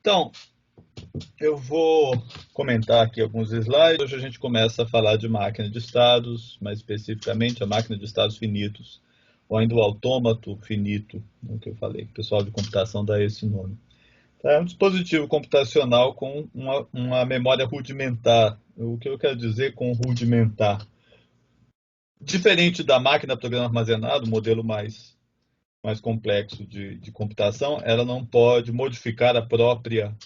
Então, eu vou comentar aqui alguns slides. Hoje a gente começa a falar de máquina de estados, mais especificamente a máquina de estados finitos, ou ainda o autômato finito, que eu falei, que o pessoal de computação dá esse nome. É um dispositivo computacional com uma memória rudimentar. O que eu quero dizer com rudimentar? Diferente da máquina programa armazenado, o modelo mais complexo de computação, ela não pode modificar a própria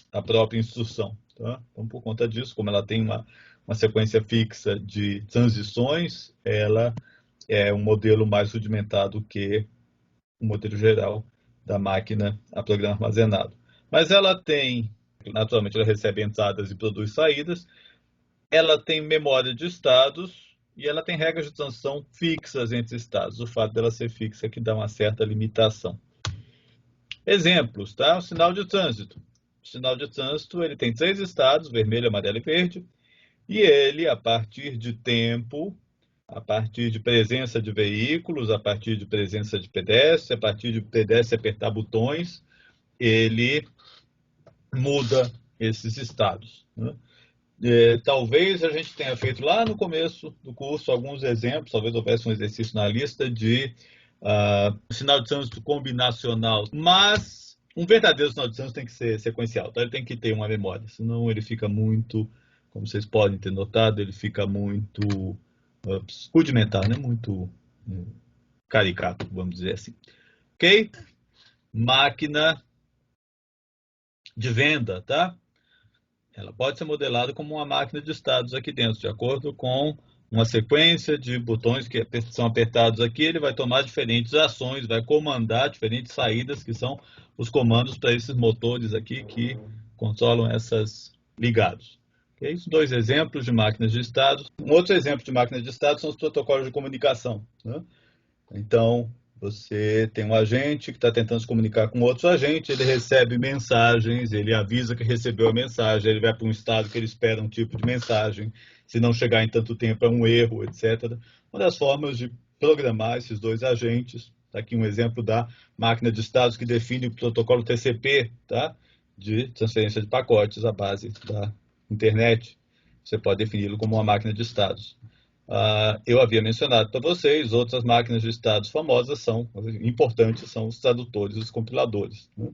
instrução. Tá? Então, por conta disso, como ela tem uma sequência fixa de transições, ela é um modelo mais rudimentar do que o modelo geral da máquina a programa armazenado. Mas ela tem, naturalmente, ela recebe entradas e produz saídas, ela tem memória de estados e ela tem regras de transição fixas entre estados. O fato dela ser fixa é que dá uma certa limitação. Exemplos, tá? O sinal de trânsito. O sinal de trânsito ele tem 3 estados, vermelho, amarelo e verde, e ele, a partir de tempo, a partir de presença de veículos, a partir de presença de pedestre, a partir de pedestre apertar botões, ele muda esses estados, né? Talvez a gente tenha feito lá no começo do curso alguns exemplos, talvez houvesse um exercício na lista de sinal de trânsito combinacional, mas um verdadeiro sinal de trânsito tem que ser sequencial, tá? Ele tem que ter uma memória, senão ele fica muito, como vocês podem ter notado, ele fica muito rudimentar, né? Muito caricato, vamos dizer assim. Ok? Máquina de venda, tá? Ela pode ser modelada como uma máquina de estados aqui dentro, de acordo com uma sequência de botões que são apertados aqui, ele vai tomar diferentes ações, vai comandar diferentes saídas, que são os comandos para esses motores aqui que controlam essas ligados. Okay? Isso, 2 exemplos de máquinas de estados. Um outro exemplo de máquinas de estados são os protocolos de comunicação, né? Então, você tem um agente que está tentando se comunicar com outro agente, ele recebe mensagens, ele avisa que recebeu a mensagem, ele vai para um estado que ele espera um tipo de mensagem, se não chegar em tanto tempo é um erro, etc. Uma das formas de programar esses 2 agentes, está aqui um exemplo da máquina de estados que define o protocolo TCP, tá? De transferência de pacotes à base da internet. Você pode defini-lo como uma máquina de estados. Eu havia mencionado para vocês, outras máquinas de estados famosas importantes, são os tradutores e os compiladores, né?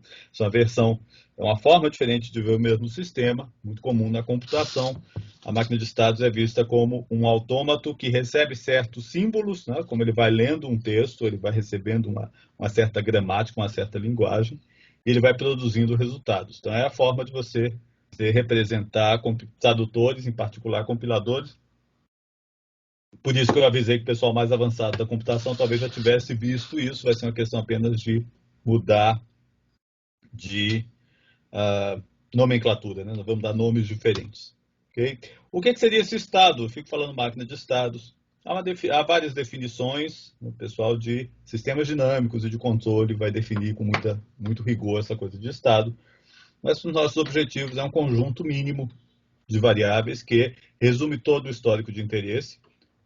É uma forma diferente de ver o mesmo sistema, muito comum na computação. A máquina de estados é vista como um autômato que recebe certos símbolos, né? Como ele vai lendo um texto, ele vai recebendo uma certa gramática, uma certa linguagem, e ele vai produzindo resultados. Então, é a forma de você representar tradutores, em particular compiladores. Por isso que eu avisei que o pessoal mais avançado da computação talvez já tivesse visto isso. Vai ser uma questão apenas de mudar de nomenclatura, né? Nós vamos dar nomes diferentes. Okay? O que seria esse estado? Eu fico falando máquina de estados. Há várias definições. O pessoal de sistemas dinâmicos e de controle vai definir com muito rigor essa coisa de estado. Mas para os nossos objetivos é um conjunto mínimo de variáveis que resume todo o histórico de interesse,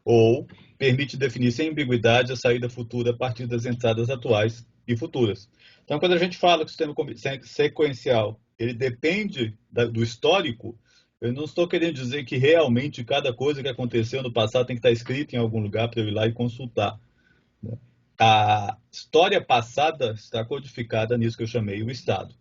ou permite definir sem ambiguidade a saída futura a partir das entradas atuais e futuras. Então, quando a gente fala que o sistema sequencial ele depende do histórico, eu não estou querendo dizer que realmente cada coisa que aconteceu no passado tem que estar escrita em algum lugar para eu ir lá e consultar. A história passada está codificada nisso que eu chamei o estado.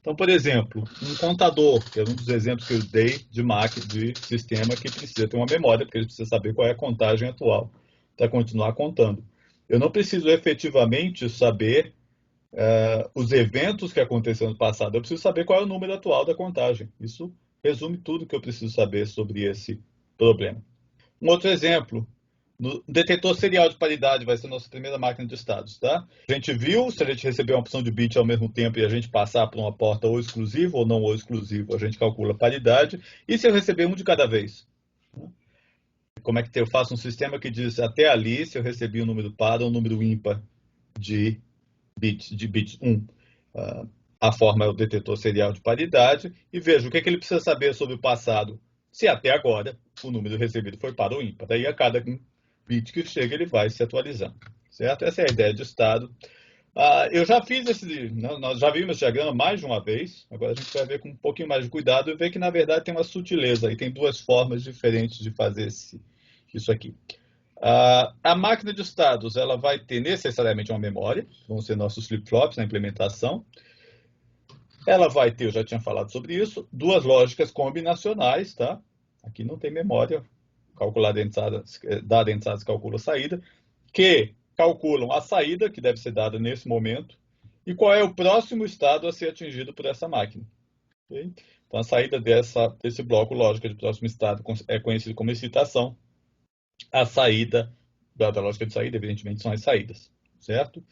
Então, por exemplo, um contador, que é um dos exemplos que eu dei de máquina, de sistema que precisa ter uma memória, porque ele precisa saber qual é a contagem atual para continuar contando. Eu não preciso efetivamente saber os eventos que aconteceram no passado, eu preciso saber qual é o número atual da contagem. Isso resume tudo que eu preciso saber sobre esse problema. Um outro exemplo, no detetor serial de paridade vai ser a nossa primeira máquina de estados, tá? A gente viu, se a gente receber uma opção de bit ao mesmo tempo e a gente passar para uma porta ou exclusiva ou não ou exclusivo, a gente calcula a paridade. E se eu receber um de cada vez? Como é que eu faço um sistema que diz até ali se eu recebi um número par ou um número ímpar de bits 1? A forma é o detetor serial de paridade e vejo o que ele precisa saber sobre o passado, se até agora o número recebido foi par ou ímpar. Daí a cada bit que chega, ele vai se atualizando, certo? Essa é a ideia de estado. Eu já fiz nós já vimos esse diagrama mais de uma vez, agora a gente vai ver com um pouquinho mais de cuidado e ver que, na verdade, tem uma sutileza e tem duas formas diferentes de fazer isso aqui. A máquina de estados ela vai ter necessariamente uma memória, vão ser nossos flip-flops na implementação. Ela vai ter, eu já tinha falado sobre isso, duas lógicas combinacionais, tá? Aqui não tem memória, calcular entradas, dada entradas, calcula a saída, que calculam a saída, que deve ser dada nesse momento, e qual é o próximo estado a ser atingido por essa máquina. Okay? Então, a saída desse bloco lógica de próximo estado é conhecido como excitação. A saída da lógica de saída, evidentemente, são as saídas, certo?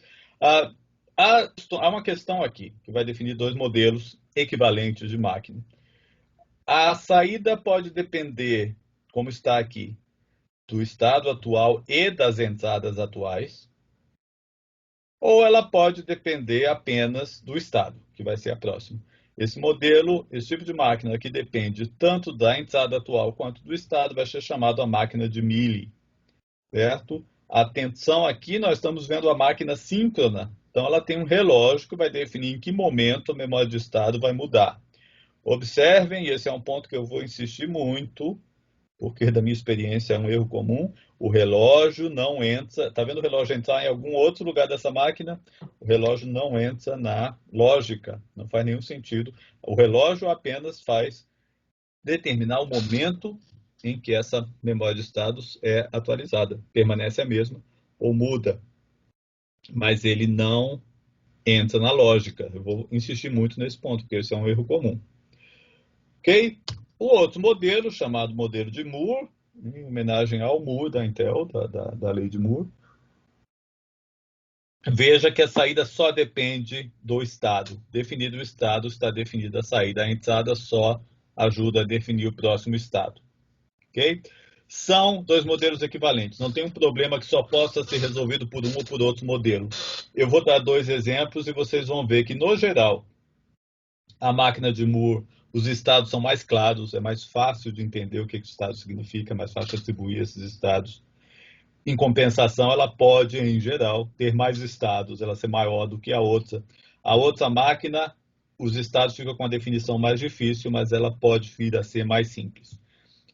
Há uma questão aqui, que vai definir dois modelos equivalentes de máquina. A saída pode depender, como está aqui, do estado atual e das entradas atuais, ou ela pode depender apenas do estado, que vai ser a próxima. Esse modelo, esse tipo de máquina que depende tanto da entrada atual quanto do estado, vai ser chamado a máquina de Mealy, certo? Atenção, aqui nós estamos vendo a máquina síncrona, então ela tem um relógio que vai definir em que momento a memória de estado vai mudar. Observem, e esse é um ponto que eu vou insistir muito, porque da minha experiência é um erro comum, o relógio não entra, está vendo o relógio entrar em algum outro lugar dessa máquina? O relógio não entra na lógica, não faz nenhum sentido. O relógio apenas faz determinar o momento em que essa memória de estados é atualizada, permanece a mesma ou muda, mas ele não entra na lógica. Eu vou insistir muito nesse ponto, porque esse é um erro comum. Ok? O outro modelo, chamado modelo de Moore, em homenagem ao Moore da Intel, da lei de Moore, veja que a saída só depende do estado. Definido o estado, está definida a saída. A entrada só ajuda a definir o próximo estado. Ok? São dois modelos equivalentes. Não tem um problema que só possa ser resolvido por um ou por outro modelo. Eu vou dar dois exemplos e vocês vão ver que, no geral, a máquina de Moore, os estados são mais claros, é mais fácil de entender o que o estado significa, é mais fácil atribuir esses estados. Em compensação, ela pode, em geral, ter mais estados, ela ser maior do que a outra. A outra máquina, os estados ficam com a definição mais difícil, mas ela pode vir a ser mais simples.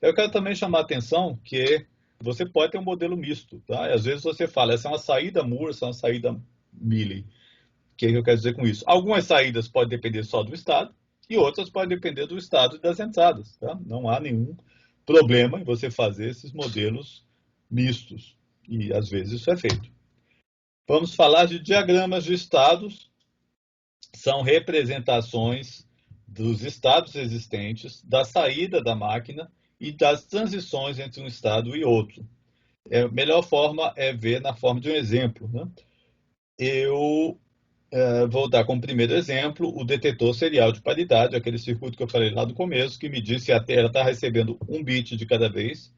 Eu quero também chamar a atenção que você pode ter um modelo misto, tá? E às vezes você fala, essa é uma saída Moore, essa é uma saída Mealy. O que eu quero dizer com isso? Algumas saídas podem depender só do estado e outras podem depender do estado e das entradas, tá? Não há nenhum problema em você fazer esses modelos mistos. E às vezes isso é feito. Vamos falar de diagramas de estados. São representações dos estados existentes, da saída da máquina e das transições entre um estado e outro. A melhor forma é ver na forma de um exemplo, né? Eu vou dar como primeiro exemplo o detetor serial de paridade, aquele circuito que eu falei lá no começo, que me disse até ela está recebendo um bit de cada vez.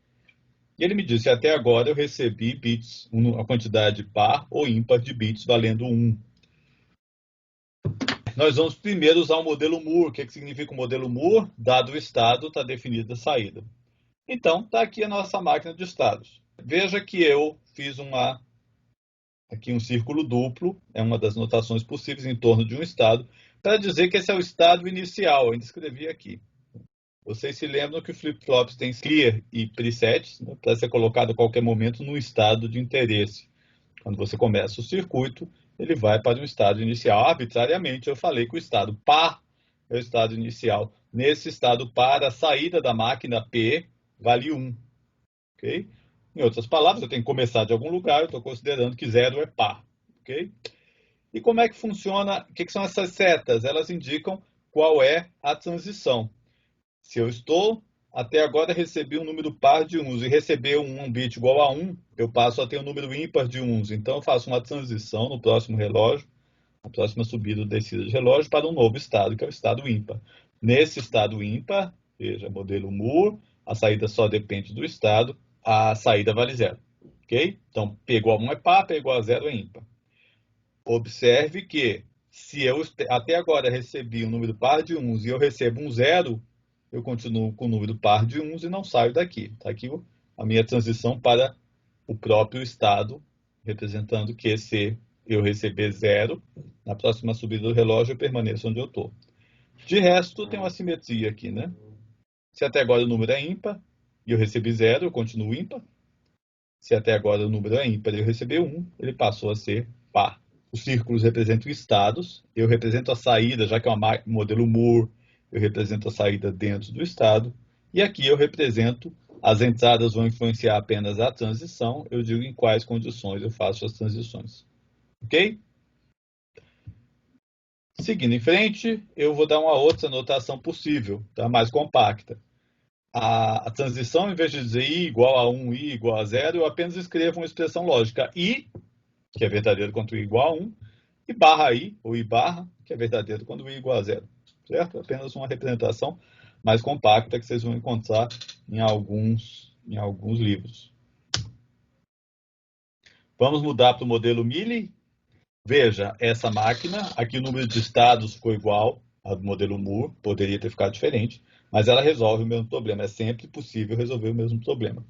E ele me disse, até agora eu recebi bits, a quantidade par ou ímpar de bits valendo 1. Nós vamos primeiro usar o modelo Moore. O que significa o modelo Moore? Dado o estado, está definida a saída. Então, está aqui a nossa máquina de estados. Veja que eu fiz aqui um círculo duplo, é uma das notações possíveis em torno de um estado, para dizer que esse é o estado inicial. Eu ainda escrevi aqui. Vocês se lembram que o flip-flops tem clear e presets, né, para ser colocado a qualquer momento num estado de interesse. Quando você começa o circuito, ele vai para um estado inicial. Arbitrariamente, eu falei que o estado par é o estado inicial. Nesse estado par, a saída da máquina P vale 1. Okay? Em outras palavras, eu tenho que começar de algum lugar, eu estou considerando que 0 é par. Okay? E como é que funciona? O que são essas setas? Elas indicam qual é a transição. Se eu estou, até agora, recebi um número par de uns e receber um bit igual a 1, eu passo a ter um número ímpar de uns. Então, eu faço uma transição no próximo relógio, na próxima subida ou descida de relógio, para um novo estado, que é o estado ímpar. Nesse estado ímpar, veja, modelo Moore, a saída só depende do estado, a saída vale 0. Ok? Então, P igual a 1 é par, P igual a 0 é ímpar. Observe que, se eu até agora recebi um número par de uns e eu recebo um 0, eu continuo com o número par de uns e não saio daqui. Está aqui a minha transição para o próprio estado, representando que eu receber 0, na próxima subida do relógio eu permaneço onde eu estou. De resto, tem uma simetria aqui, né? Se até agora o número é ímpar e eu recebi 0, eu continuo ímpar. Se até agora o número é ímpar e eu recebi 1, ele passou a ser par. Os círculos representam estados, eu represento a saída, já que é um modelo Moore, eu represento a saída dentro do estado, e aqui eu represento as entradas vão influenciar apenas a transição, eu digo em quais condições eu faço as transições. Ok? Seguindo em frente, eu vou dar uma outra notação possível, tá? Mais compacta. A transição, em vez de dizer i igual a 1, i igual a 0, eu apenas escrevo uma expressão lógica i, que é verdadeiro quando i igual a 1, e barra i, ou i barra, que é verdadeiro quando i igual a 0. Certo? Apenas uma representação mais compacta que vocês vão encontrar em alguns livros. Vamos mudar para o modelo Mealy. Veja, essa máquina, aqui o número de estados ficou igual ao do modelo Moore, poderia ter ficado diferente, mas ela resolve o mesmo problema. É sempre possível resolver o mesmo problema.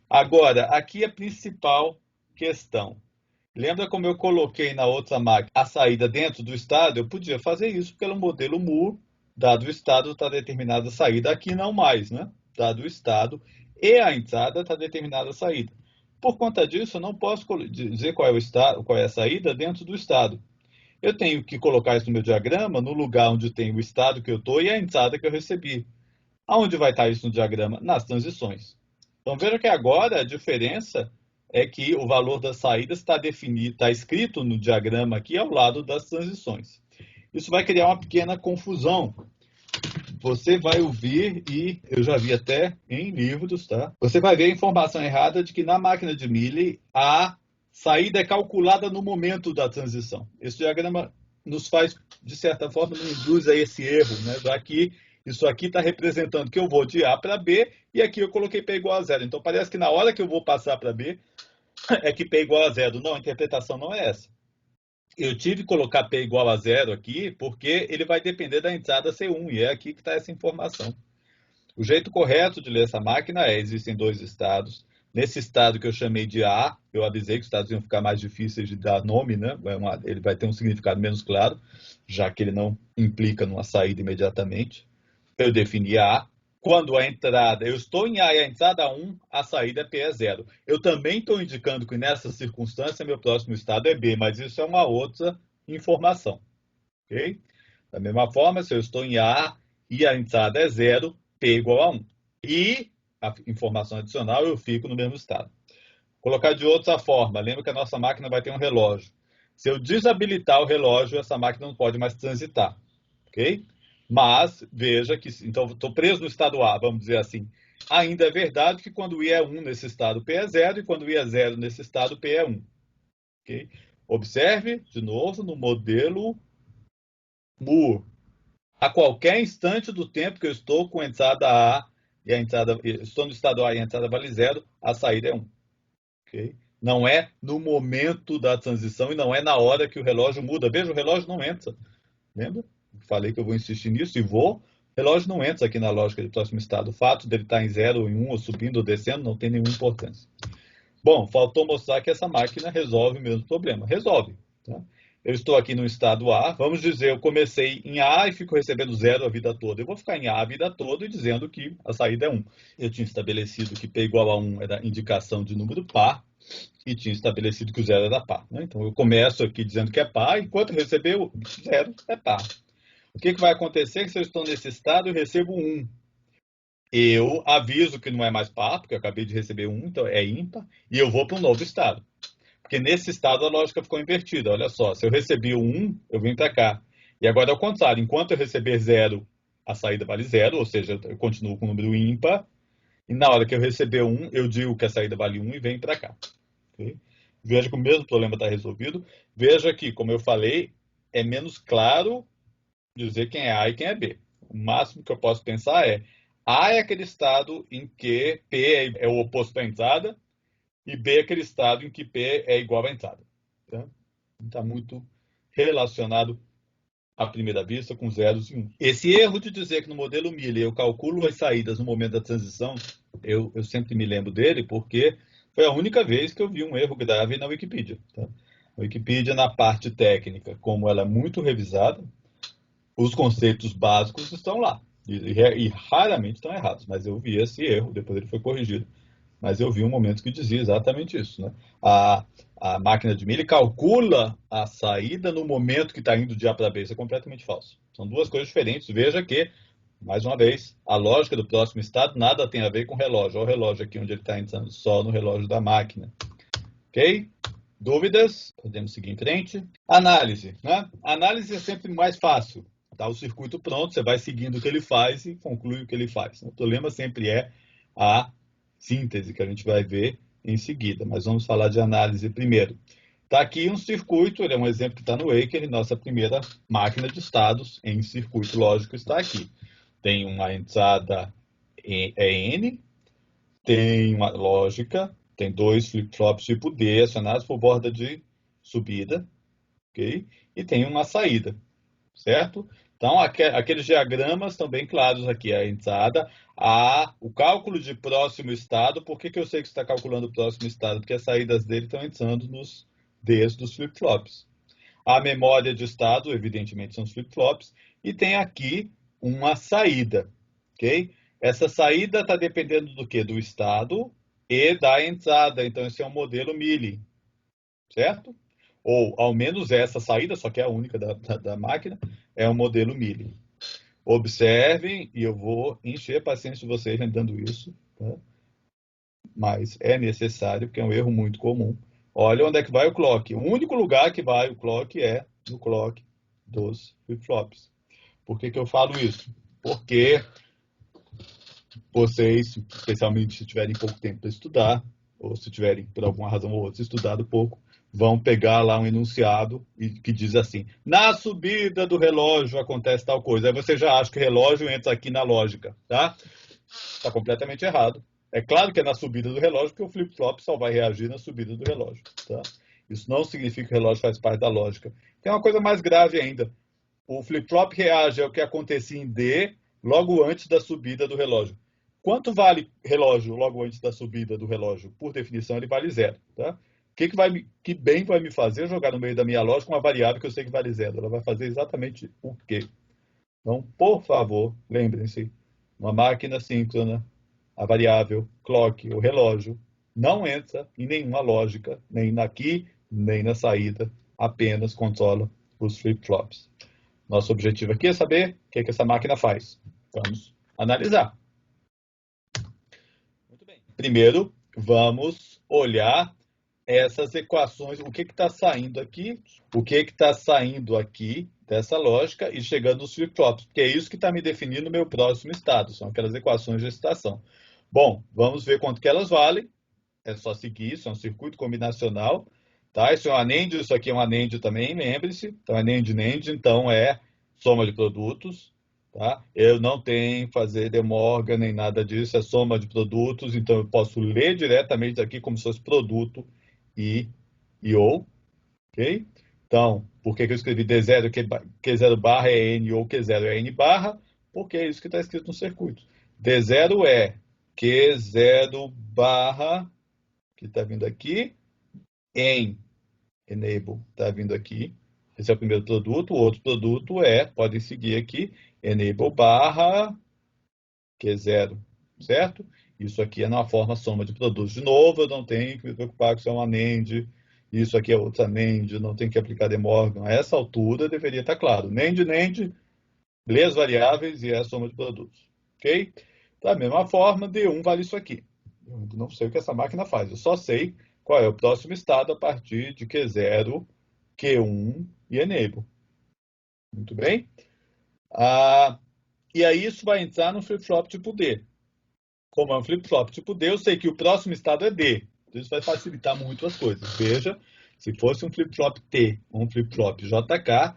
Agora, aqui a principal questão. Lembra como eu coloquei na outra máquina a saída dentro do estado? Eu podia fazer isso pelo modelo Moore, dado o estado está determinada a saída. Aqui não mais, né? Dado o estado e a entrada está determinada a saída. Por conta disso, eu não posso dizer qual é o estado, qual é a saída dentro do estado. Eu tenho que colocar isso no meu diagrama, no lugar onde tem o estado que eu estou e a entrada que eu recebi. Aonde vai estar isso no diagrama? Nas transições. Então veja que agora a diferença é que o valor das saídas está definido, está escrito no diagrama aqui ao lado das transições. Isso vai criar uma pequena confusão. Você vai ouvir, e eu já vi até em livros, tá? Você vai ver a informação errada de que na máquina de Mealy a saída é calculada no momento da transição. Esse diagrama nos faz, de certa forma, nos induz a esse erro, né? Já que isso aqui está representando que eu vou de A para B e aqui eu coloquei P igual a 0. Então parece que na hora que eu vou passar para B é que P igual a 0. Não, a interpretação não é essa. Eu tive que colocar P igual a 0 aqui porque ele vai depender da entrada C1 e é aqui que está essa informação. O jeito correto de ler essa máquina é, existem dois estados. Nesse estado que eu chamei de A, eu avisei que os estados iam ficar mais difíceis de dar nome, né? Ele vai ter um significado menos claro, já que ele não implica numa saída imediatamente. Eu defini A. Quando a entrada, eu estou em A e a entrada 1, a saída P é 0. Eu também estou indicando que nessa circunstância meu próximo estado é B, mas isso é uma outra informação. Ok? Da mesma forma, se eu estou em A e a entrada é 0, P igual a 1. E a informação adicional, eu fico no mesmo estado. Colocar de outra forma, lembra que a nossa máquina vai ter um relógio. Se eu desabilitar o relógio, essa máquina não pode mais transitar. Ok? Mas, veja que, então, estou preso no estado A, vamos dizer assim. Ainda é verdade que quando I é 1 nesse estado, P é 0, e quando I é 0 nesse estado, P é 1. Okay? Observe, de novo, no modelo Moore. A qualquer instante do tempo que eu estou com a entrada A e a entrada, estou no estado A e a entrada vale 0, a saída é 1. Okay? Não é no momento da transição e não é na hora que o relógio muda. Veja, o relógio não entra. Lembra? Falei que eu vou insistir nisso e vou. O relógio não entra aqui na lógica de próximo estado. O fato dele estar em 0 ou em 1, ou subindo ou descendo, não tem nenhuma importância. Bom, faltou mostrar que essa máquina resolve o mesmo problema. Resolve. Tá? Eu estou aqui no estado A. Vamos dizer, eu comecei em A e fico recebendo 0 a vida toda. Eu vou ficar em A a vida toda e dizendo que a saída é 1. Eu tinha estabelecido que P igual a 1 era indicação de número par e tinha estabelecido que o 0 era par. Né? Então, eu começo aqui dizendo que é par, enquanto recebeu 0, é par. O que vai acontecer se eu estou nesse estado e recebo 1? Eu aviso que não é mais par, porque eu acabei de receber 1, então é ímpar, e eu vou para um novo estado. Porque nesse estado a lógica ficou invertida. Olha só, se eu recebi o 1, eu vim para cá. E agora é o contrário. Enquanto eu receber 0, a saída vale 0, ou seja, eu continuo com o número ímpar. E na hora que eu receber 1, eu digo que a saída vale 1 e venho para cá. Okay? Veja que o mesmo problema está resolvido. Veja que, como eu falei, é menos claro dizer quem é A e quem é B. O máximo que eu posso pensar é A é aquele estado em que P é o oposto da entrada e B é aquele estado em que P é igual à entrada. Tá? Está muito relacionado à primeira vista com zeros e 1. Esse erro de dizer que no modelo Mealy eu calculo as saídas no momento da transição, eu sempre me lembro dele porque foi a única vez que eu vi um erro grave na Wikipedia. Tá? A Wikipedia, na parte técnica, como ela é muito revisada, os conceitos básicos estão lá. E raramente estão errados, mas eu vi esse erro, depois ele foi corrigido. Mas eu vi um momento que dizia exatamente isso, né? A, a máquina de Mealy calcula a saída no momento que está indo de A para B. Isso é completamente falso. São duas coisas diferentes. Veja que, mais uma vez, a lógica do próximo estado nada tem a ver com o relógio. Olha o relógio aqui onde ele está entrando, só no relógio da máquina. Ok? Dúvidas? Podemos seguir em frente. Análise, né? Análise é sempre mais fácil. Tá o circuito pronto, você vai seguindo o que ele faz e conclui o que ele faz. O problema sempre é a síntese, que a gente vai ver em seguida. Mas vamos falar de análise primeiro. Está aqui um circuito, ele é um exemplo que está no Waker, nossa primeira máquina de estados em circuito lógico está aqui. Tem uma entrada N, tem uma lógica, tem dois flip-flops tipo D acionados por borda de subida, ok? E tem uma saída, certo? Então, aqueles diagramas estão bem claros aqui, a entrada, o cálculo de próximo estado. Por que eu sei que você está calculando o próximo estado? Porque as saídas dele estão entrando nos Ds dos flip-flops. A memória de estado, evidentemente, são os flip-flops, e tem aqui uma saída, ok? Essa saída está dependendo do quê? Do estado e da entrada. Então, esse é um modelo Mealy, certo? Ou, ao menos, essa saída, só que é a única da máquina, é um modelo Mealy. Observem, e eu vou encher a paciência de vocês lembrando isso, tá? Mas é necessário, porque é um erro muito comum. Olha onde é que vai o clock. O único lugar que vai o clock é no clock dos flip-flops. Por que eu falo isso? Porque vocês, especialmente se tiverem pouco tempo para estudar, ou se tiverem, por alguma razão ou outra, estudado pouco, vão pegar lá um enunciado que diz assim: na subida do relógio acontece tal coisa. Aí você já acha que o relógio entra aqui na lógica, tá? Está completamente errado. É claro que é na subida do relógio, porque o flip-flop só vai reagir na subida do relógio, tá? Isso não significa que o relógio faz parte da lógica. Tem uma coisa mais grave ainda. O flip-flop reage ao que acontecia em D logo antes da subida do relógio. Quanto vale relógio logo antes da subida do relógio? Por definição, ele vale zero, tá? Que bem vai me fazer jogar no meio da minha lógica uma variável que eu sei que vale zero? Ela vai fazer exatamente o quê? Então, por favor, lembrem-se, uma máquina síncrona, a variável clock, o relógio, não entra em nenhuma lógica, nem aqui, nem na saída, apenas controla os flip-flops. Nosso objetivo aqui é saber o que essa máquina faz. Vamos analisar. Muito bem. Primeiro, vamos olhar essas equações, o que está saindo aqui, o que está saindo aqui dessa lógica e chegando nos flip-flops, porque é isso que está me definindo o meu próximo estado, são aquelas equações de excitação. Bom, vamos ver quanto que elas valem, é só seguir, isso é um circuito combinacional, tá? Isso é um AND, isso aqui é um AND também, lembre-se, então AND, então é soma de produtos, tá? Eu não tenho que fazer De Morgan nem nada disso, é soma de produtos, então eu posso ler diretamente aqui como se fosse produto e ou, ok? Então, por que eu escrevi D0, Q0 barra é N ou Q0 é N barra? Porque é isso que está escrito no circuito. D0 é Q0 barra, que está vindo aqui, em enable, está vindo aqui. Esse é o primeiro produto. O outro produto podem seguir aqui, enable barra Q0, certo? Isso aqui é na forma soma de produtos. De novo, eu não tenho que me preocupar com se é uma NAND, isso aqui é outra NAND, não tenho que aplicar De Morgan. A essa altura deveria estar claro. NAND, lê as variáveis e é a soma de produtos. Ok? Da mesma forma, D1 vale isso aqui. Eu não sei o que essa máquina faz, eu só sei qual é o próximo estado a partir de Q0, Q1 e enable. Muito bem? E aí isso vai entrar no flip-flop tipo D. Como é um flip-flop tipo D, eu sei que o próximo estado é D. Então isso vai facilitar muito as coisas. Veja, se fosse um flip-flop T ou um flip-flop JK,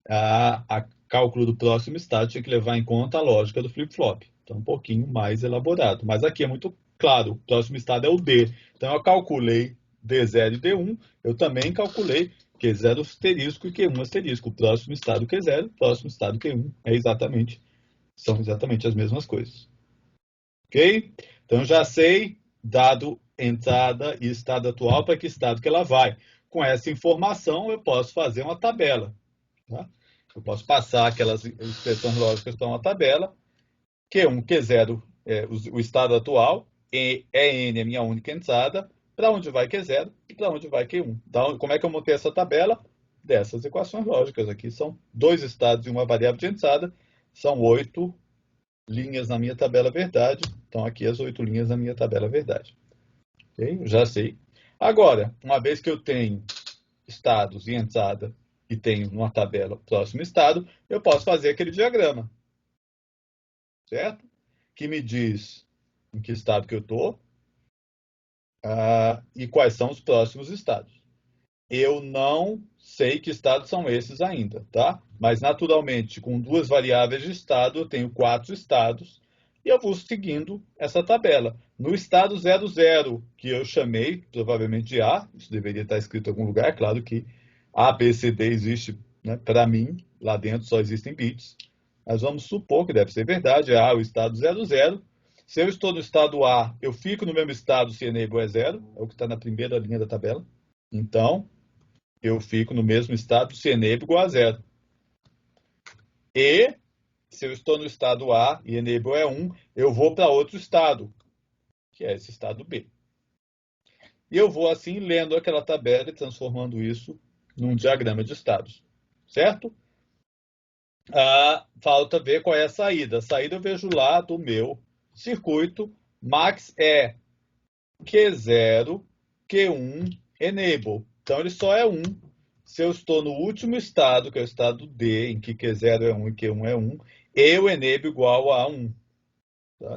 a cálculo do próximo estado tinha que levar em conta a lógica do flip-flop. Então, um pouquinho mais elaborado. Mas aqui é muito claro, o próximo estado é o D. Então, eu calculei D0 e D1, eu também calculei Q0 asterisco e Q1 asterisco. O próximo estado Q0, o próximo estado Q1 são exatamente as mesmas coisas. Ok? Então, já sei, dado entrada e estado atual, para que estado que ela vai. com essa informação, eu posso fazer uma tabela. Tá? Eu posso passar aquelas expressões lógicas que estão na tabela. Q1, Q0 é o estado atual, EN é a minha única entrada, para onde vai Q0 e para onde vai Q1. Então, como é que eu montei essa tabela? Dessas equações lógicas aqui. São 2 estados e uma variável de entrada. São 8 linhas na minha tabela verdade. Então, aqui as 8 linhas na minha tabela verdade. Okay? Já sei. Agora, uma vez que eu tenho estados e entrada e tenho uma tabela próximo estado, eu posso fazer aquele diagrama. Certo? Que me diz em que estado que eu estou e quais são os próximos estados. Eu não sei que estados são esses ainda, tá? Mas, naturalmente, com 2 variáveis de estado, eu tenho 4 estados e eu vou seguindo essa tabela. No estado 00, que eu chamei, provavelmente de A, isso deveria estar escrito em algum lugar, é claro que A, B, C, D existe, né, para mim, lá dentro só existem bits, mas vamos supor que deve ser verdade, A é o estado 00. Se eu estou no estado A, eu fico no mesmo estado se enable é 0, é o que está na primeira linha da tabela. Então, eu fico no mesmo estado se enable igual a 0. E, se eu estou no estado A e enable é 1, eu vou para outro estado, que é esse estado B. E eu vou assim lendo aquela tabela e transformando isso num diagrama de estados. Certo? Falta ver qual é a saída. A saída eu vejo lá do meu circuito. Max é Q0, Q1, enable. Então, ele só é 1 se eu estou no último estado, que é o estado D, em que Q0 é 1 e Q1 é 1, e o enable igual a 1.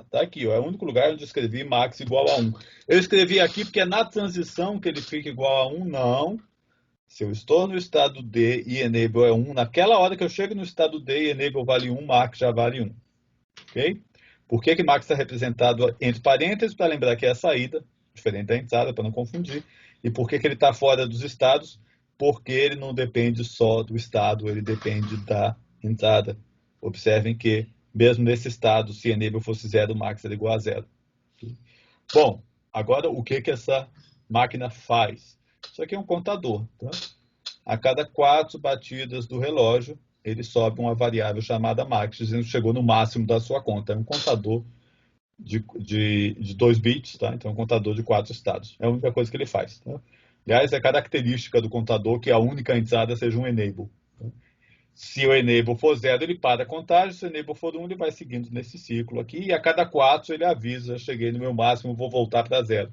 Tá aqui, ó, é o único lugar onde eu escrevi max igual a 1. Eu escrevi aqui porque é na transição que ele fica igual a 1, não. Se eu estou no estado D e enable é 1, naquela hora que eu chego no estado D e enable vale 1, max já vale 1. Ok? Por que max está representado entre parênteses? Para lembrar que é a saída, diferente da entrada, para não confundir. E por que ele está fora dos estados? Porque ele não depende só do estado, ele depende da entrada. Observem que, mesmo nesse estado, se enable fosse 0, max era igual a 0. Bom, agora o que essa máquina faz? Isso aqui é um contador. Tá? A cada 4 batidas do relógio, ele sobe uma variável chamada max, dizendo que chegou no máximo da sua conta. É um contador de 2 bits, tá? Então é um contador de 4 estados. É a única coisa que ele faz. Tá? Aliás, é característica do contador que a única entrada seja um enable. Tá? Se o enable for 0, ele para a contagem. Se o enable for 1, ele vai seguindo nesse ciclo aqui. E a cada 4 ele avisa, cheguei no meu máximo, vou voltar para 0.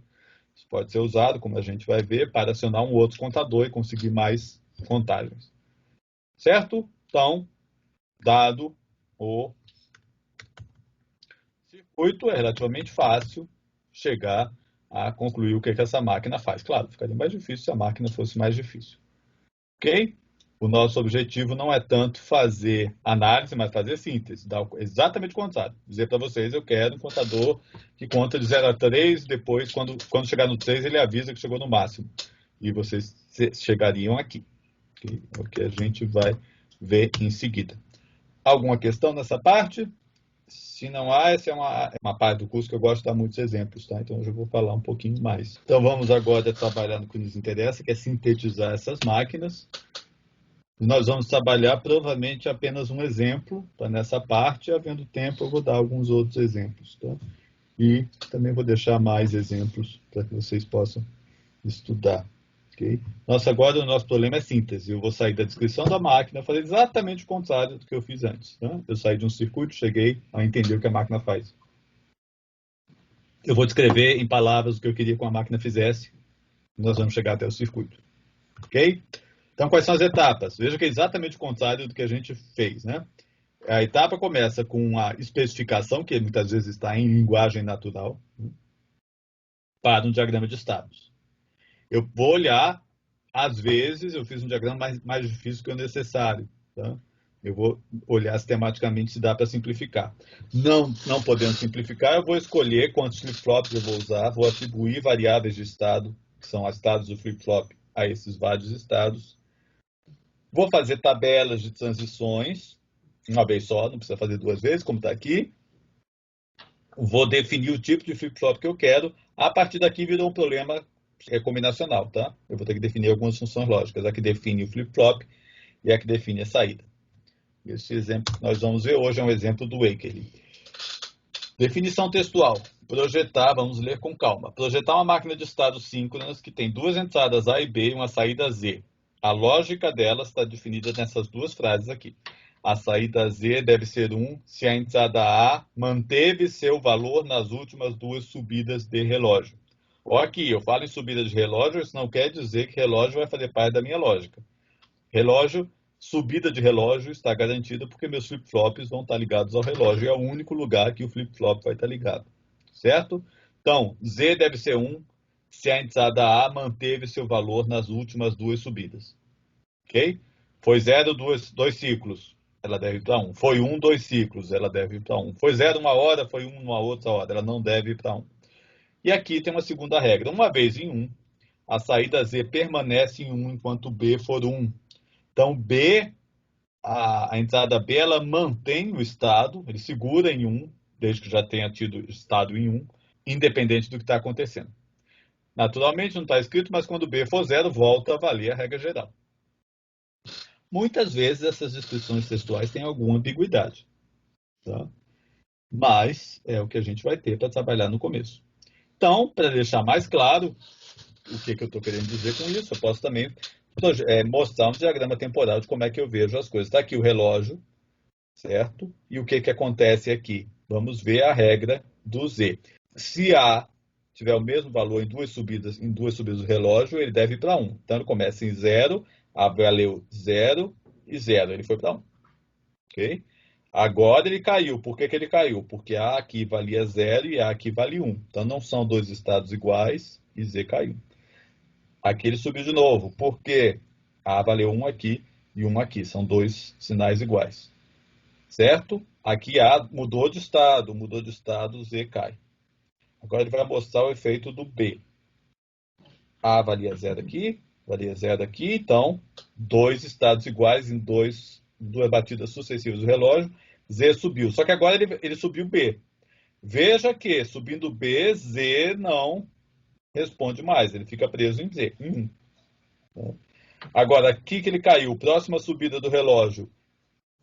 Isso pode ser usado, como a gente vai ver, para acionar um outro contador e conseguir mais contagens. Certo? Então, dado o circuito, é relativamente fácil chegar a concluir o que essa máquina faz. Claro, ficaria mais difícil se a máquina fosse mais difícil. Ok? O nosso objetivo não é tanto fazer análise, mas fazer síntese. Dar exatamente o contrário. Dizer para vocês, eu quero um contador que conta de 0 a 3, depois, quando chegar no 3, ele avisa que chegou no máximo. E vocês chegariam aqui. Okay? É o que a gente vai ver em seguida. Alguma questão nessa parte? Se não há, essa é uma parte do curso que eu gosto de dar muitos exemplos, tá? Então eu já vou falar um pouquinho mais. Então vamos agora trabalhar no que nos interessa, que é sintetizar essas máquinas. Nós vamos trabalhar provavelmente apenas um exemplo tá? Nessa parte, havendo tempo eu vou dar alguns outros exemplos. Tá? E também vou deixar mais exemplos para que vocês possam estudar. Okay? Agora o nosso problema é síntese. Eu vou sair da descrição da máquina, fazer exatamente o contrário do que eu fiz antes. Tá? Eu saí de um circuito, cheguei a entender o que a máquina faz. Eu vou descrever em palavras o que eu queria que a máquina fizesse. E nós vamos chegar até o circuito. Ok? Então, quais são as etapas? Veja que é exatamente o contrário do que a gente fez. Né? A etapa começa com a especificação, que muitas vezes está em linguagem natural, para um diagrama de estados. Eu vou olhar, às vezes, eu fiz um diagrama mais difícil que o necessário. Tá? Eu vou olhar sistematicamente se dá para simplificar. Não podendo simplificar, eu vou escolher quantos flip-flops eu vou usar, vou atribuir variáveis de estado, que são os estados do flip-flop, a esses vários estados. Vou fazer tabelas de transições, uma vez só, não precisa fazer 2 vezes, como está aqui. Vou definir o tipo de flip-flop que eu quero. A partir daqui virou um problema é combinacional, tá? Eu vou ter que definir algumas funções lógicas, a que define o flip-flop e a que define a saída. Esse exemplo que nós vamos ver hoje é um exemplo do Wakerly. Definição textual. Projetar, vamos ler com calma. Projetar uma máquina de estados síncronas que tem duas entradas A e B e uma saída Z. A lógica delas está definida nessas duas frases aqui. A saída Z deve ser 1 se a entrada A manteve seu valor nas últimas duas subidas de relógio. Ó, aqui, eu falo em subida de relógio, isso não quer dizer que relógio vai fazer parte da minha lógica. Relógio, subida de relógio está garantida porque meus flip-flops vão estar ligados ao relógio. É o único lugar que o flip-flop vai estar ligado. Certo? Então, Z deve ser 1 se a entrada A manteve seu valor nas últimas duas subidas. Ok? Foi 0, dois ciclos, ela deve ir para 1. Foi 1, 2 ciclos, ela deve ir para 1. Foi 0 uma hora, foi 1 uma outra hora, ela não deve ir para 1. E aqui tem uma segunda regra. Uma vez em 1, a saída Z permanece em 1 enquanto B for 1. Então, B, a entrada B, ela mantém o estado, ele segura em 1, desde que já tenha tido estado em 1, independente do que está acontecendo. Naturalmente, não está escrito, mas quando B for 0, volta a valer a regra geral. Muitas vezes, essas descrições textuais têm alguma ambiguidade, tá? Mas é o que a gente vai ter para trabalhar no começo. Então, para deixar mais claro o que eu estou querendo dizer com isso, eu posso também mostrar um diagrama temporal de como é que eu vejo as coisas. Está aqui o relógio, certo? E o que acontece aqui? Vamos ver a regra do Z. Se A tiver o mesmo valor em duas subidas do relógio, ele deve ir para 1. Então, ele começa em 0, A valeu 0 e 0. Ele foi para 1. Ok? Agora ele caiu. Por que ele caiu? Porque A aqui valia 0 e A aqui vale 1. Então, não são dois estados iguais e Z caiu. Aqui ele subiu de novo, porque A valeu 1 aqui e 1 aqui. São dois sinais iguais. Certo? Aqui A mudou de estado, Z cai. Agora ele vai mostrar o efeito do B. A valia 0 aqui, valia 0 aqui. Então, dois estados iguais em duas batidas sucessivas do relógio. Z subiu. Só que agora ele subiu B. Veja que, subindo B, Z não responde mais, ele fica preso em Z. Agora, aqui que ele caiu, próxima subida do relógio.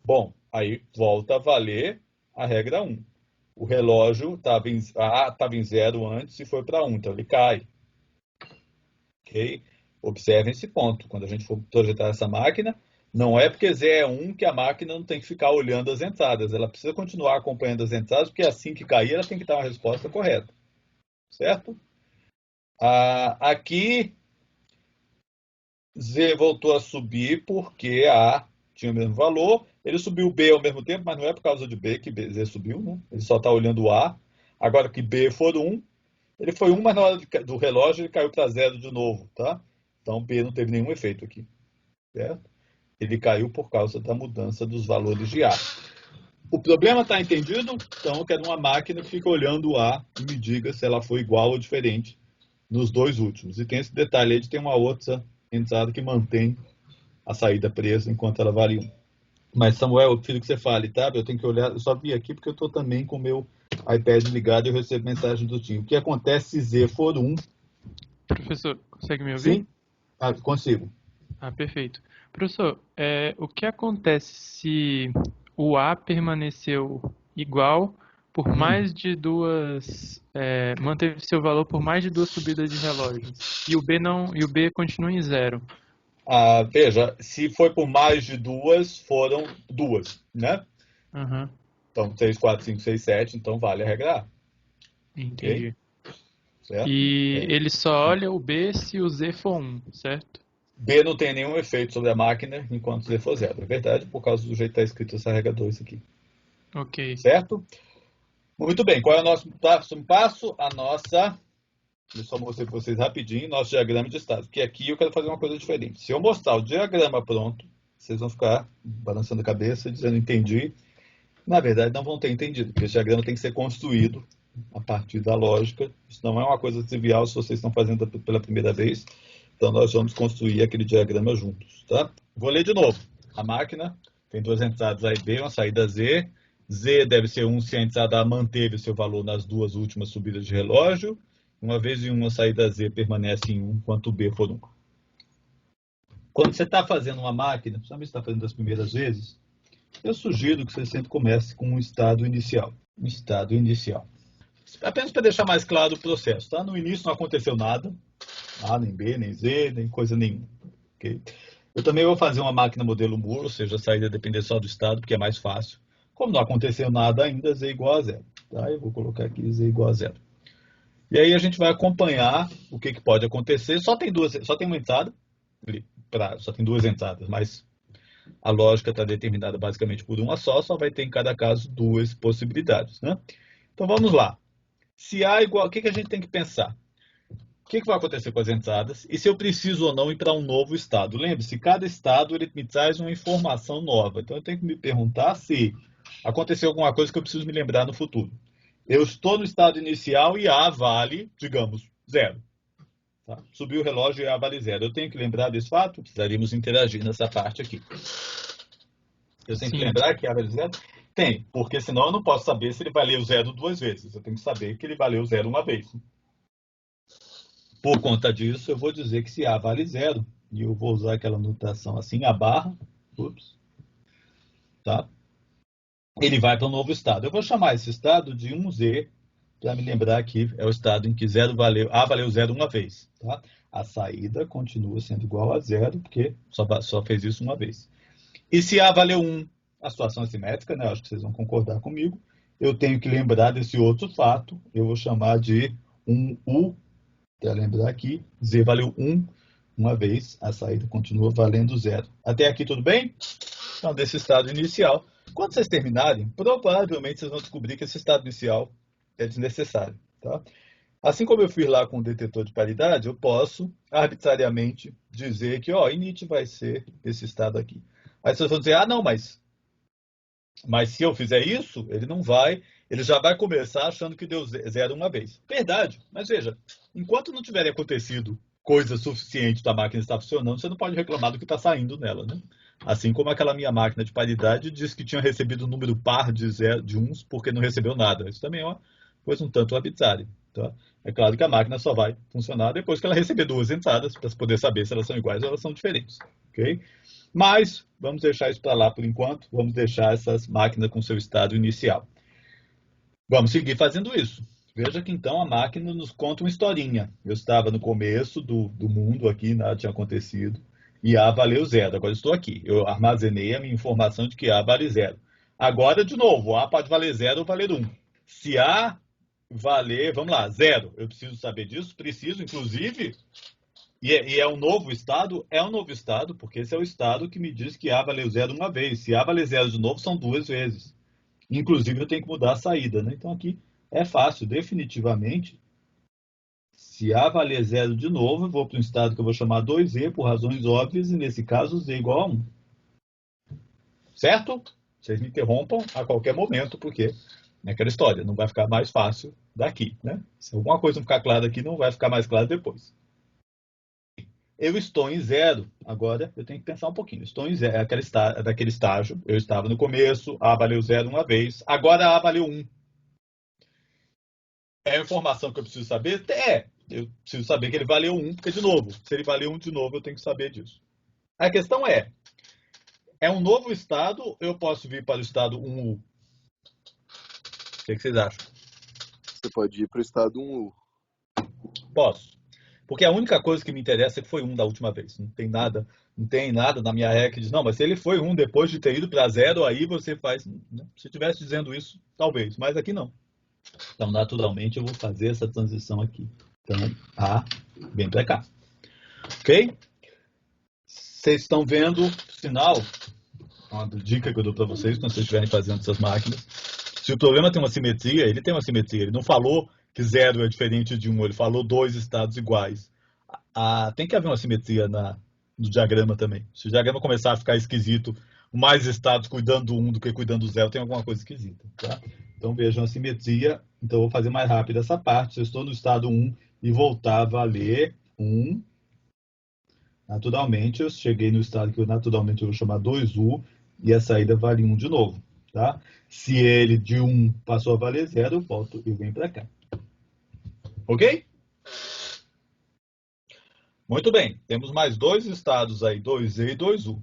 Bom, aí volta a valer a regra 1. O relógio estava em 0 antes e foi para 1, então ele cai. Ok? Observem esse ponto. Quando a gente for projetar essa máquina, não é porque Z é 1 que a máquina não tem que ficar olhando as entradas. Ela precisa continuar acompanhando as entradas, porque assim que cair, ela tem que dar uma resposta correta. Certo? Aqui, Z voltou a subir porque A tinha o mesmo valor. Ele subiu B ao mesmo tempo, mas não é por causa de B que Z subiu, né? Ele só está olhando o A. Agora que B for 1, ele foi 1, mas na hora do relógio ele caiu para 0 de novo, tá? Então B não teve nenhum efeito aqui, certo? Ele caiu por causa da mudança dos valores de A. O problema está entendido? Então eu quero uma máquina que fica olhando o A e me diga se ela foi igual ou diferente nos dois últimos. E tem esse detalhe aí de ter uma outra entrada que mantém a saída presa enquanto ela vale 1. Mas, Samuel, eu prefiro que você fale, tá? Eu tenho que olhar, eu só vi aqui porque eu estou também com o meu iPad ligado e eu recebo mensagem do Tim. O que acontece se Z for 1? Professor, consegue me ouvir? Sim? Consigo. Perfeito. Professor, o que acontece se o A permaneceu igual por mais de duas, manteve seu valor por mais de duas subidas de relógio e o B não, e o B continua em 0? Veja, se foi por mais de duas, foram duas, né? Uhum, Então, 3, 4, 5, 6, 7, então vale a regra A. entendi. Ok? Certo? E ele só olha o B se o Z for 1, certo? B não tem nenhum efeito sobre a máquina enquanto Z for 0. É verdade, por causa do jeito que está escrito essa regra 2 aqui. Ok. Certo? Muito bem, qual é o nosso próximo passo? Eu só mostrei para vocês rapidinho, nosso diagrama de estado. Porque aqui eu quero fazer uma coisa diferente. Se eu mostrar o diagrama pronto, vocês vão ficar balançando a cabeça, dizendo entendi. Na verdade, não vão ter entendido, porque esse diagrama tem que ser construído a partir da lógica. Isso não é uma coisa trivial se vocês estão fazendo pela primeira vez. Então, nós vamos construir aquele diagrama juntos, tá? Vou ler de novo. A máquina tem duas entradas A e B, uma saída Z. Z deve ser 1 se a entrada A manteve o seu valor nas duas últimas subidas de relógio. uma vez em 1, a saída Z permanece em 1, enquanto B for 1. Quando você está fazendo uma máquina, principalmente se está fazendo das primeiras vezes, eu sugiro que você sempre comece com um estado inicial. Um estado inicial. Apenas para deixar mais claro o processo. Tá? No início não aconteceu nada. A, nem B, nem Z, nem coisa nenhuma. Okay? Eu também vou fazer uma máquina modelo Moore, ou seja, a saída depender só do estado, porque é mais fácil. Como não aconteceu nada ainda, Z igual a zero. Tá? Eu vou colocar aqui Z igual a zero. E aí a gente vai acompanhar o que pode acontecer. Só tem uma entrada, só tem duas entradas, mas a lógica está determinada basicamente por uma só vai ter em cada caso duas possibilidades. Né? Então vamos lá. Se A igual, o que a gente tem que pensar? O que vai acontecer com as entradas e se eu preciso ou não ir para um novo estado? Lembre-se, cada estado ele me traz uma informação nova. Então eu tenho que me perguntar se aconteceu alguma coisa que eu preciso me lembrar no futuro. Eu estou no estado inicial e A vale, digamos, zero. Tá? Subiu o relógio e A vale zero. Eu tenho que lembrar desse fato? Precisaríamos interagir nessa parte aqui. Eu tenho que lembrar que A vale zero? Tem, porque senão eu não posso saber se ele valeu zero duas vezes. Eu tenho que saber que ele valeu zero uma vez. Por conta disso, eu vou dizer que se A vale zero, e eu vou usar aquela notação assim, a barra, tá? Ele vai para um novo estado. Eu vou chamar esse estado de 1Z, para me lembrar que é o estado em que A valeu zero uma vez. Tá? A saída continua sendo igual a zero, porque só fez isso uma vez. E se A valeu 1, a situação é simétrica, né? Acho que vocês vão concordar comigo. Eu tenho que lembrar desse outro fato, eu vou chamar de 1U, para lembrar aqui, Z valeu 1 uma vez, a saída continua valendo zero. Até aqui tudo bem? Então, desse estado inicial. Quando vocês terminarem, provavelmente vocês vão descobrir que esse estado inicial é desnecessário. Tá? Assim como eu fiz lá com o detetor de paridade, eu posso arbitrariamente dizer que init vai ser esse estado aqui. Aí vocês vão dizer, não, mas se eu fizer isso, ele não vai, ele já vai começar achando que deu zero uma vez. Verdade, mas veja, enquanto não tiver acontecido coisa suficiente da máquina estar funcionando, você não pode reclamar do que está saindo nela, né? Assim como aquela minha máquina de paridade disse que tinha recebido um número par de uns porque não recebeu nada. Isso também é uma coisa um tanto arbitrária. Tá? É claro que a máquina só vai funcionar depois que ela receber duas entradas para poder saber se elas são iguais ou elas são diferentes. Okay? Mas vamos deixar isso para lá por enquanto. Vamos deixar essas máquinas com seu estado inicial. Vamos seguir fazendo isso. Veja que então a máquina nos conta uma historinha. Eu estava no começo do mundo aqui, nada tinha acontecido, e A valeu zero. Agora estou aqui. Eu armazenei a minha informação de que A vale zero. Agora, de novo, A pode valer zero ou valer 1. Se A valer, vamos lá, zero, eu preciso saber disso? Preciso, inclusive, e é um novo estado? É um novo estado, porque esse é o estado que me diz que A valeu zero uma vez. Se A valer zero de novo, são duas vezes. Inclusive, eu tenho que mudar a saída, né? Então, aqui é fácil, definitivamente. Se A valer zero de novo, eu vou para um estado que eu vou chamar 2Z, por razões óbvias, e nesse caso, Z igual a 1. Certo? Vocês me interrompam a qualquer momento, porque é aquela história, não vai ficar mais fácil daqui, né? Se alguma coisa não ficar clara aqui, não vai ficar mais clara depois. Eu estou em zero, agora eu tenho que pensar um pouquinho. Estou em zero, daquele estágio, eu estava no começo, A valeu zero uma vez, agora A valeu 1. É a informação que eu preciso saber? Eu preciso saber que ele valeu 1, porque, de novo, se ele valeu 1 de novo, eu tenho que saber disso. A questão é um novo estado, eu posso vir para o estado 1U? O que vocês acham? Você pode ir para o estado 1U. Posso. Porque a única coisa que me interessa é que foi 1 da última vez. Não tem nada na minha regra que diz, não, mas se ele foi 1 depois de ter ido para 0, aí você faz... Né? Se estivesse dizendo isso, talvez, mas aqui não. Então, naturalmente, eu vou fazer essa transição aqui. Então, A vem para cá. Ok? Vocês estão vendo o sinal? Uma dica que eu dou para vocês quando vocês estiverem fazendo essas máquinas. Se o problema tem uma simetria, ele tem uma simetria. Ele não falou que 0 é diferente de 1, ele falou dois estados iguais. Tem que haver uma simetria no diagrama também. Se o diagrama começar a ficar esquisito, mais estados cuidando do 1 do que cuidando do 0, tem alguma coisa esquisita. Tá? Então vejam a simetria. Então eu vou fazer mais rápido essa parte. Se eu estou no estado 1 e voltar a valer 1, naturalmente eu cheguei no estado que eu naturalmente vou chamar 2U e a saída vale 1 de novo. Tá? Se ele de 1 passou a valer 0, eu volto e venho para cá. Ok? Muito bem, temos mais dois estados aí, 2E e 2U.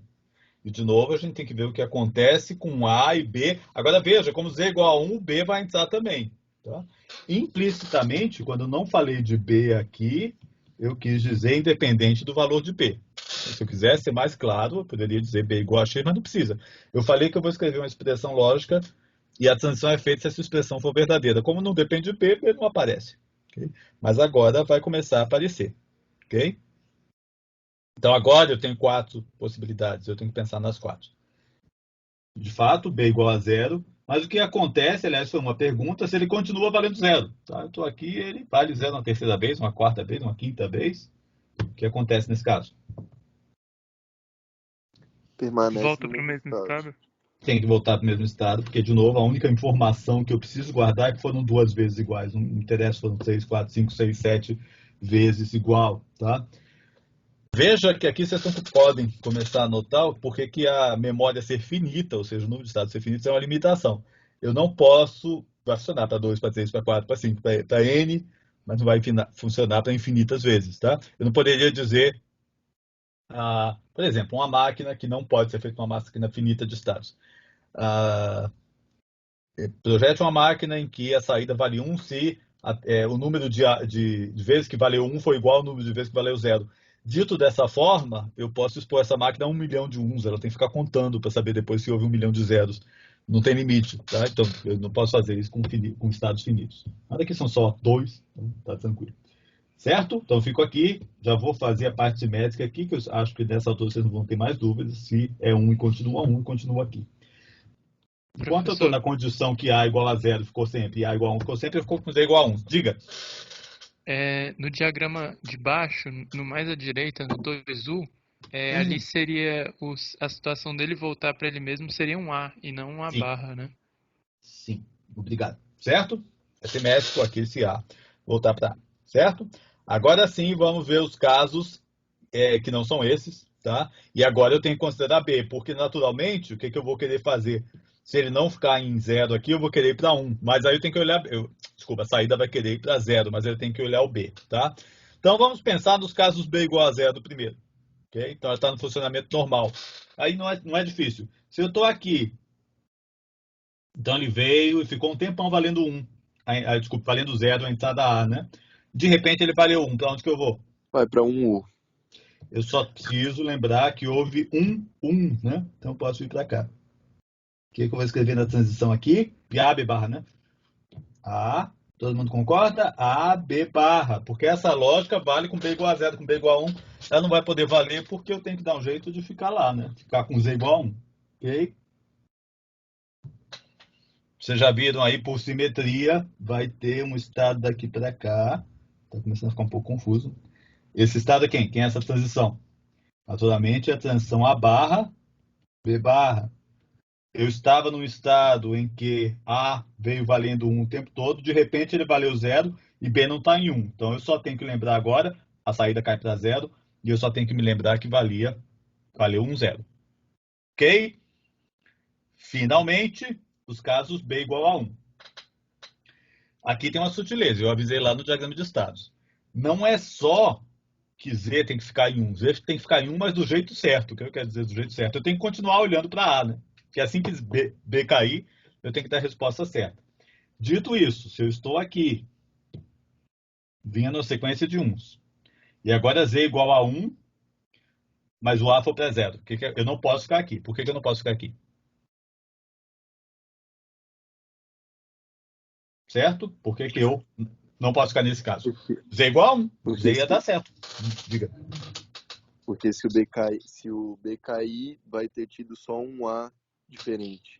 E, de novo, a gente tem que ver o que acontece com A e B. Agora, veja, como Z é igual a 1, o B vai entrar também. Tá? Implicitamente, quando eu não falei de B aqui, eu quis dizer independente do valor de P. Se eu quisesse ser mais claro, eu poderia dizer B igual a X, mas não precisa. Eu falei que eu vou escrever uma expressão lógica e a transição é feita se essa expressão for verdadeira. Como não depende de P, P não aparece. Okay? Mas agora vai começar a aparecer. Ok? Então, agora eu tenho 4 possibilidades, eu tenho que pensar nas 4. De fato, B igual a 0, mas o que acontece, aliás, foi uma pergunta, se ele continua valendo 0. Tá? Eu estou aqui, ele vale 0 uma terceira vez, uma quarta vez, uma quinta vez. O que acontece nesse caso? Permanece Volta no para o mesmo mesmo estado. estado? Tem que voltar para o mesmo estado, porque, de novo, a única informação que eu preciso guardar é que foram 2 vezes iguais. Não interessa se foram 3, 4, 5, 6, 7 vezes igual. Tá? Veja que aqui vocês podem começar a notar porque que a memória ser finita, ou seja, o número de estados ser finito, é uma limitação. Eu não posso fracionar para 2, para 3, para 4, para 5, para N, mas não vai funcionar para infinitas vezes. Tá? Eu não poderia dizer, por exemplo, uma máquina que não pode ser feita uma máquina finita de estados. Projete uma máquina em que a saída vale 1 se o número de vezes que valeu 1 foi igual ao número de vezes que valeu 0. Dito dessa forma, eu posso expor essa máquina a 1 milhão de uns. Ela tem que ficar contando para saber depois se houve 1 milhão de zeros. Não tem limite, tá? Então, eu não posso fazer isso com estados finitos. Mas aqui são só 2, então tá tranquilo. Certo? Então, eu fico aqui, já vou fazer a parte simétrica aqui, que eu acho que nessa altura vocês não vão ter mais dúvidas, se é 1 e continua 1 e continua aqui. Enquanto eu estou na condição que A igual a 0 ficou sempre, e A igual a 1 ficou sempre, eu fico com Z igual a 1. Diga. No diagrama de baixo, no mais à direita, no 2U, ali seria a situação dele voltar para ele mesmo seria um A e não uma Sim. barra, né? Sim, obrigado. Certo? É simétrico aqui esse A. Voltar para A. Certo? Agora sim, vamos ver os casos que não são esses, tá? E agora eu tenho que considerar B, porque naturalmente, o que eu vou querer fazer? Se ele não ficar em 0 aqui, eu vou querer ir para 1. Mas aí eu tenho que olhar... Desculpa, a saída vai querer ir para 0, mas eu tenho que olhar o B, tá? Então vamos pensar nos casos B igual a 0 primeiro. Okay? Então ela está no funcionamento normal. Aí não é difícil. Se eu estou aqui, então ele veio e ficou um tempão valendo 1. Desculpa, valendo 0 a entrada A, né? De repente ele valeu 1. Para onde que eu vou? Vai para 1U. Eu só preciso lembrar que houve 1, né? Então eu posso ir para cá. O que eu vou escrever na transição aqui? A, B barra, né? A, todo mundo concorda? A, B barra. Porque essa lógica vale com B igual a 0, com B igual a 1. Ela não vai poder valer porque eu tenho que dar um jeito de ficar lá, né? Ficar com Z igual a 1. Ok? Vocês já viram aí, por simetria, vai ter um estado daqui para cá. Está começando a ficar um pouco confuso. Esse estado é quem? Quem é essa transição? Naturalmente, é a transição A barra, B barra. Eu estava num estado em que A veio valendo 1 o tempo todo, de repente ele valeu 0 e B não está em 1. Então eu só tenho que lembrar agora, a saída cai para 0, e eu só tenho que me lembrar que valeu 1, 0. Ok? Finalmente, os casos B igual a 1. Aqui tem uma sutileza, eu avisei lá no diagrama de estados. Não é só que Z tem que ficar em 1. Z tem que ficar em 1, mas do jeito certo. O que eu quero dizer do jeito certo? Eu tenho que continuar olhando para A, né? Porque assim que B cair, eu tenho que dar a resposta certa. Dito isso, se eu estou aqui, vindo na sequência de 1s, e agora Z igual a 1, mas o A for para 0, eu não posso ficar aqui. Por que eu não posso ficar aqui? Certo? Por que eu não posso ficar nesse caso? Z igual a 1. Z ia dar certo. Diga. Porque se o B cair, vai ter tido só um A diferente.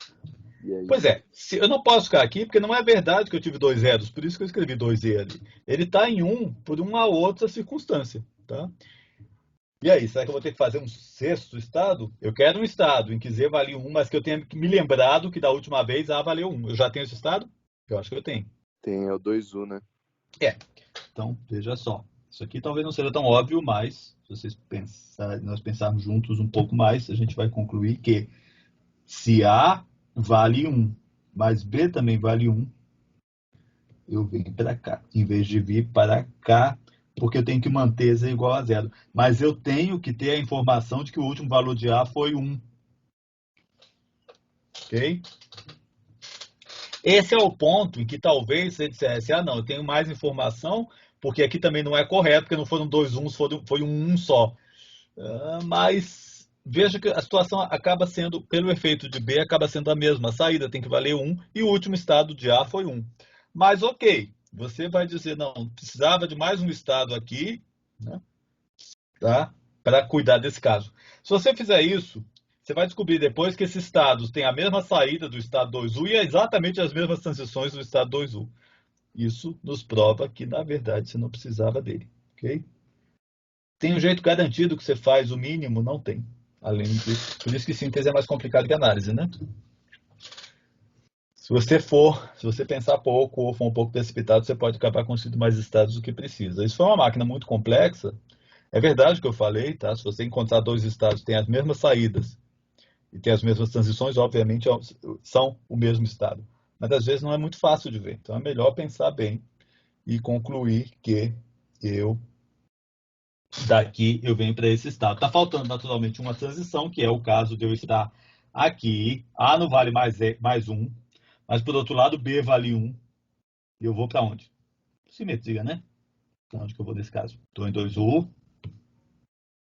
E aí... Pois é, eu não posso ficar aqui porque não é verdade que eu tive 2 zeros, por isso que eu escrevi 2Z ali. Ele está em 1 por uma outra circunstância. Tá? E aí, será que eu vou ter que fazer um sexto estado? Eu quero um estado em que Z vale 1, mas que eu tenha que me lembrar do que da última vez A valeu 1. Eu já tenho esse estado? Eu acho que eu tenho. Tem, é o 2U, né? Então, veja só. Isso aqui talvez não seja tão óbvio, mas se nós pensarmos juntos um pouco mais, a gente vai concluir que se A vale 1, mas B também vale 1, eu venho para cá, em vez de vir para cá, porque eu tenho que manter Z igual a zero. Mas eu tenho que ter a informação de que o último valor de A foi 1. Ok? Esse é o ponto em que talvez você dissesse, não, eu tenho mais informação, porque aqui também não é correto, porque não foram dois uns, foi um só. Mas veja que a situação acaba sendo, pelo efeito de B, acaba sendo a mesma. A saída tem que valer 1 e o último estado de A foi 1. Mas ok, você vai dizer, não, precisava de mais um estado aqui, né, tá, para cuidar desse caso. Se você fizer isso, você vai descobrir depois que esses estados têm a mesma saída do estado 2U e exatamente as mesmas transições do estado 2U. Isso nos prova que, na verdade, você não precisava dele. Ok? Tem um jeito garantido que você faz o mínimo? Não tem. Além disso, por isso que síntese é mais complicado que análise, né? Se você pensar pouco ou for um pouco precipitado, você pode acabar conseguindo mais estados do que precisa. Isso foi uma máquina muito complexa. É verdade o que eu falei, tá? Se você encontrar dois estados que têm as mesmas saídas e têm as mesmas transições, obviamente são o mesmo estado. Mas às vezes não é muito fácil de ver. Então é melhor pensar bem e concluir que daqui eu venho para esse estado. Está faltando naturalmente uma transição, que é o caso de eu estar aqui. A não vale mais 1, mas por outro lado B vale 1. E eu vou para onde? Simetria, né? Para onde que eu vou nesse caso? Estou em 2U.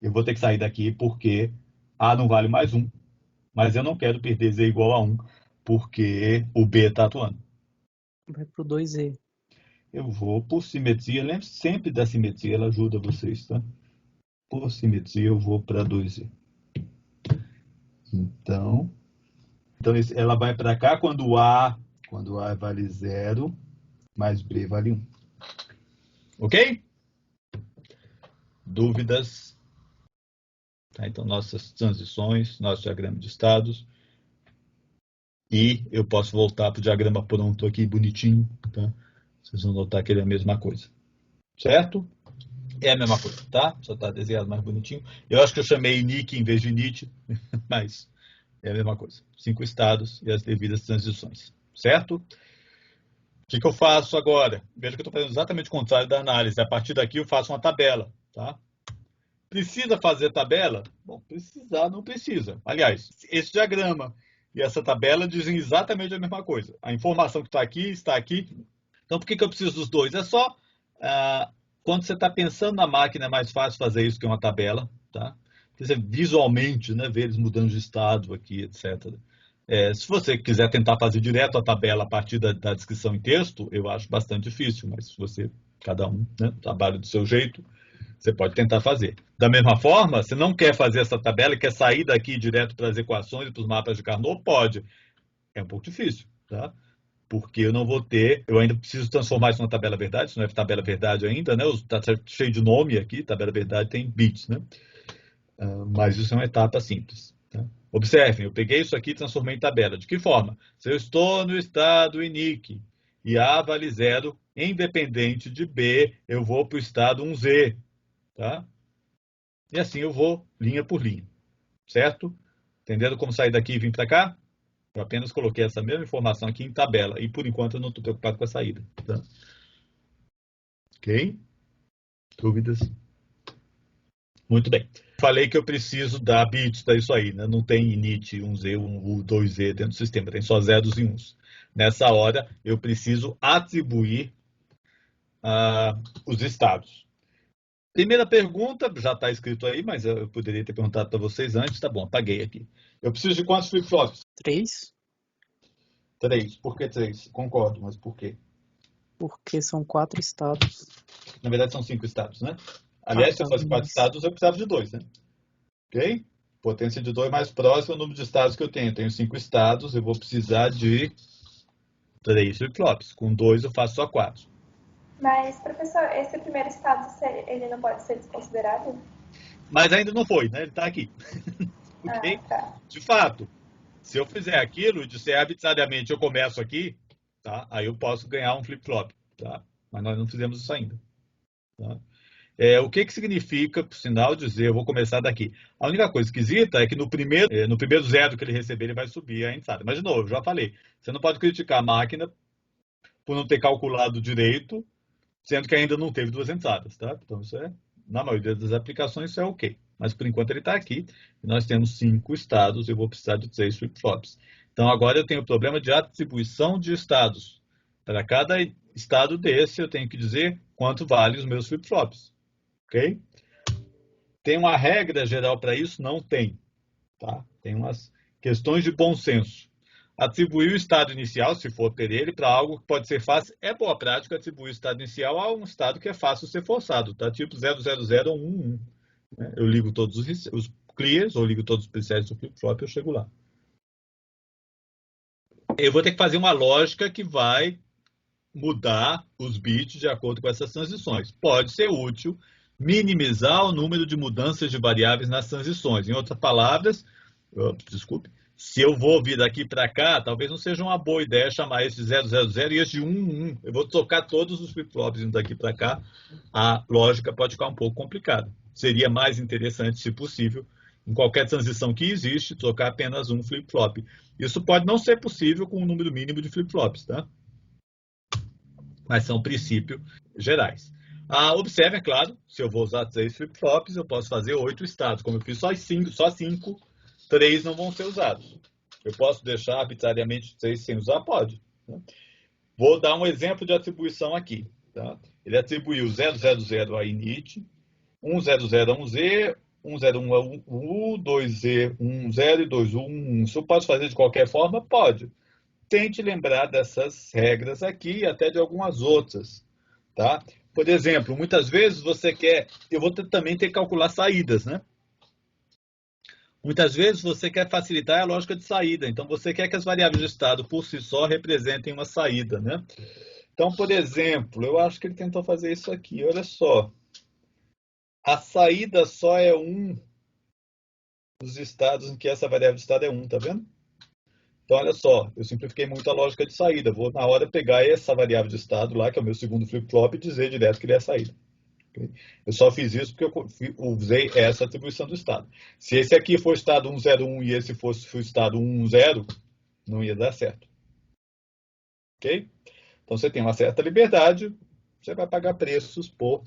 Eu vou ter que sair daqui porque A não vale mais 1. Mas eu não quero perder Z igual a 1, porque o B está atuando. Vai pro 2E. Eu vou por simetria. Lembre-se sempre da simetria, ela ajuda vocês, tá? Por simetria, eu vou para 2E. Então ela vai para cá quando A vale 0, mais B vale 1. Ok? Dúvidas? Tá, então, nossas transições, nosso diagrama de estados. E eu posso voltar para o diagrama pronto aqui, bonitinho. Tá? Vocês vão notar que ele é a mesma coisa. Certo? É a mesma coisa, tá? Só está desenhado mais bonitinho. Eu acho que eu chamei Nick em vez de Nit, mas é a mesma coisa. 5 estados e as devidas transições. Certo? O que eu faço agora? Veja que eu estou fazendo exatamente o contrário da análise. A partir daqui eu faço uma tabela. Tá? Precisa fazer tabela? Bom, precisar não precisa. Aliás, esse diagrama e essa tabela dizem exatamente a mesma coisa. A informação que está aqui, está aqui. Então, por que eu preciso dos dois? É só quando você está pensando na máquina, é mais fácil fazer isso que uma tabela. Tá? Você visualmente, né, ver eles mudando de estado aqui, etc. Se você quiser tentar fazer direto a tabela a partir da descrição em texto, eu acho bastante difícil, mas se você, cada um, né, trabalha do seu jeito, você pode tentar fazer. Da mesma forma, se não quer fazer essa tabela e quer sair daqui direto para as equações e para os mapas de Carnot, pode. É um pouco difícil, tá? Porque eu não vou ter, eu ainda preciso transformar isso numa tabela verdade, isso não é tabela verdade ainda, né? Está cheio de nome aqui, tabela verdade tem bits, né? Mas isso é uma etapa simples. Tá? Observem, eu peguei isso aqui e transformei em tabela. De que forma? Se eu estou no estado inique e A vale 0, independente de B, eu vou para o estado 1Z. Tá? E assim eu vou linha por linha. Certo? Entendendo como sair daqui e vir para cá? Eu apenas coloquei essa mesma informação aqui em tabela. E por enquanto eu não estou preocupado com a saída. Tá? Ok? Dúvidas? Muito bem. Falei que eu preciso dar bits para isso aí, né? Não tem init 1Z, 1U, 2Z dentro do sistema, tem só zeros e uns. Nessa hora, eu preciso atribuir os estados. Primeira pergunta, já está escrito aí, mas eu poderia ter perguntado para vocês antes. Tá bom, apaguei aqui. Eu preciso de quantos flip-flops? 3? 3. Por que 3? Concordo, mas por quê? Porque são 4 estados. Na verdade, são 5 estados, né? Aliás, se eu fosse 4 estados, eu precisava de 2, né? Ok? Potência de 2 mais próximo ao número de estados que eu tenho. Eu tenho 5 estados, eu vou precisar de 3 flip-flops. Com 2 eu faço só 4. Mas, professor, esse primeiro estado, ele não pode ser desconsiderado? Mas ainda não foi, né? Ele está aqui. Ok? Tá. De fato, se eu fizer aquilo e disser arbitrariamente eu começo aqui, tá? Aí eu posso ganhar um flip-flop. Tá? Mas nós não fizemos isso ainda. Tá? O que significa, por sinal, dizer eu vou começar daqui? A única coisa esquisita é que no primeiro zero que ele receber, ele vai subir a entrada. Mas, de novo, eu já falei, você não pode criticar a máquina por não ter calculado direito, sendo que ainda não teve duas entradas, tá? Então, isso na maioria das aplicações, isso é ok. Mas, por enquanto, ele está aqui. E nós temos 5 estados, eu vou precisar de 3 flip-flops. Então, agora eu tenho o problema de atribuição de estados. Para cada estado desse, eu tenho que dizer quanto vale os meus flip-flops. Ok? Tem uma regra geral para isso? Não tem. Tá? Tem umas questões de bom senso. Atribuir o estado inicial, se for ter ele, para algo que pode ser fácil, é boa prática atribuir o estado inicial a um estado que é fácil ser forçado, tá? Tipo 000 ou 11. Né? Eu ligo todos os clears, ou ligo todos os presets do flip-flop e eu chego lá. Eu vou ter que fazer uma lógica que vai mudar os bits de acordo com essas transições. Pode ser útil minimizar o número de mudanças de variáveis nas transições. Em outras palavras, desculpe, se eu vou vir daqui para cá, talvez não seja uma boa ideia chamar esse de 000 e esse de 11. Eu vou trocar todos os flip-flops indo daqui para cá. A lógica pode ficar um pouco complicada. Seria mais interessante, se possível, em qualquer transição que existe, trocar apenas um flip-flop. Isso pode não ser possível com um número mínimo de flip-flops, tá? Mas são princípios gerais. Observe, é claro, se eu vou usar 3 flip-flops, eu posso fazer 8 estados. Como eu fiz só 5, 3 não vão ser usados. Eu posso deixar arbitrariamente 3 sem usar? Pode. Né? Vou dar um exemplo de atribuição aqui. Tá? Ele atribuiu 000 a init, 100 a 1z, 101 a 1u, 2z 10 e 2u 1. Isso eu posso fazer de qualquer forma? Pode. Tente lembrar dessas regras aqui e até de algumas outras. Tá? Por exemplo, muitas vezes você quer... Eu vou também ter que calcular saídas, né? Muitas vezes você quer facilitar a lógica de saída. Então, você quer que as variáveis de estado, por si só, representem uma saída, né? Então, por exemplo, eu acho que ele tentou fazer isso aqui. Olha só. A saída só é um dos estados em que essa variável de estado é 1, tá vendo? Então, olha só, eu simplifiquei muito a lógica de saída. Vou, na hora, pegar essa variável de estado lá, que é o meu segundo flip-flop, e dizer direto que ele é a saída. Okay? Eu só fiz isso porque eu usei essa atribuição do estado. Se esse aqui for o estado 101 e esse fosse o estado 10, não ia dar certo. Ok? Então, você tem uma certa liberdade, você vai pagar preços por,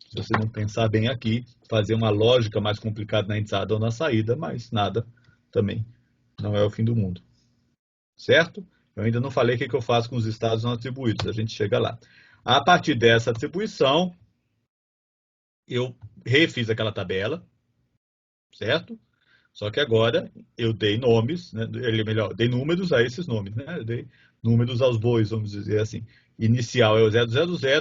se você não pensar bem aqui, fazer uma lógica mais complicada na entrada ou na saída, mas nada também não é o fim do mundo. Certo? Eu ainda não falei o que eu faço com os estados não atribuídos, a gente chega lá. A partir dessa atribuição, eu refiz aquela tabela, certo? Só que agora eu dei nomes, né? Melhor, dei números a esses nomes, né? Eu dei números aos bois, vamos dizer assim. Inicial é o 000,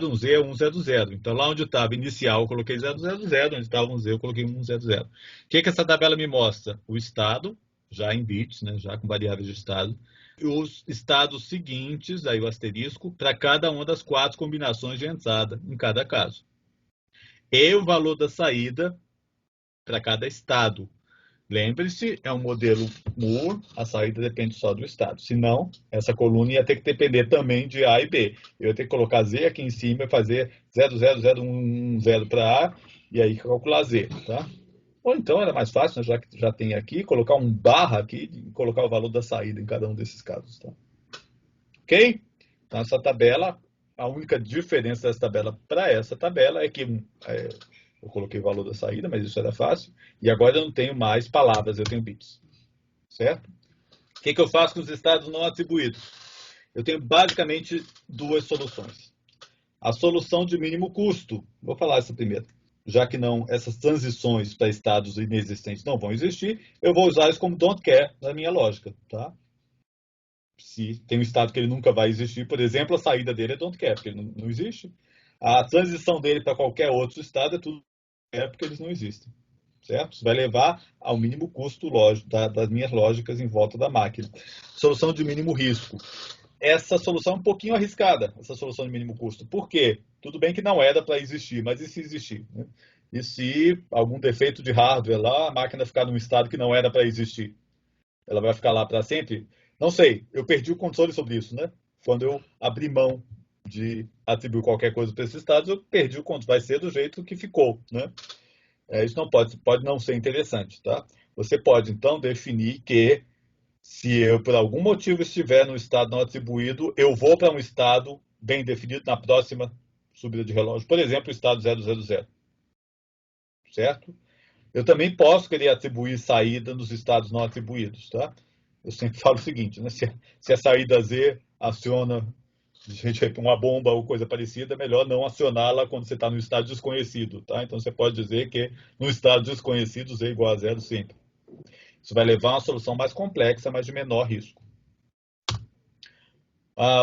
um Z é 100. Então, lá onde estava inicial, eu coloquei 000, onde estava um Z, eu coloquei 100. O que essa tabela me mostra? O estado, já em bits, né? Já com variáveis de estado. Os estados seguintes, aí o asterisco, para cada uma das 4 combinações de entrada, em cada caso. E o valor da saída para cada estado. Lembre-se, é um modelo Moore, a saída depende só do estado. Senão, essa coluna ia ter que depender também de A e B. Eu ia ter que colocar Z aqui em cima e fazer 00010 para A e aí calcular Z, tá? Ou então era mais fácil, né, já que já tem aqui, colocar um barra aqui e colocar o valor da saída em cada um desses casos, tá? Ok? Então, essa tabela, a única diferença dessa tabela para essa tabela é que eu coloquei o valor da saída, mas isso era fácil. E agora eu não tenho mais palavras, eu tenho bits. Certo? O que eu faço com os estados não atribuídos? Eu tenho basicamente 2 soluções. A solução de mínimo custo. Vou falar essa primeiro. Já que essas transições para estados inexistentes não vão existir, eu vou usar isso como don't care na minha lógica. Tá? Se tem um estado que ele nunca vai existir, por exemplo, a saída dele é don't care, porque ele não existe. A transição dele para qualquer outro estado é tudo porque eles não existem. Certo? Isso vai levar ao mínimo custo lógico, das minhas lógicas em volta da máquina. Solução de mínimo risco. Essa solução é um pouquinho arriscada, essa solução de mínimo custo. Por quê? Tudo bem que não era para existir, mas e se existir? Né? E se algum defeito de hardware lá, a máquina ficar num estado que não era para existir? Ela vai ficar lá para sempre? Não sei, eu perdi o controle sobre isso, né? Quando eu abri mão de atribuir qualquer coisa para esses estados, eu perdi o controle. Vai ser do jeito que ficou, né? Isso não pode não ser interessante, tá? Você pode, então, definir que Se eu, por algum motivo, estiver no estado não atribuído, eu vou para um estado bem definido na próxima subida de relógio. Por exemplo, o estado 000. Certo? Eu também posso querer atribuir saída nos estados não atribuídos, tá? Eu sempre falo o seguinte, né? Se a saída Z aciona uma bomba ou coisa parecida, é melhor não acioná-la quando você está no estado desconhecido, tá? Então você pode dizer que no estado desconhecido Z igual a zero sempre. Isso vai levar a uma solução mais complexa, mas de menor risco.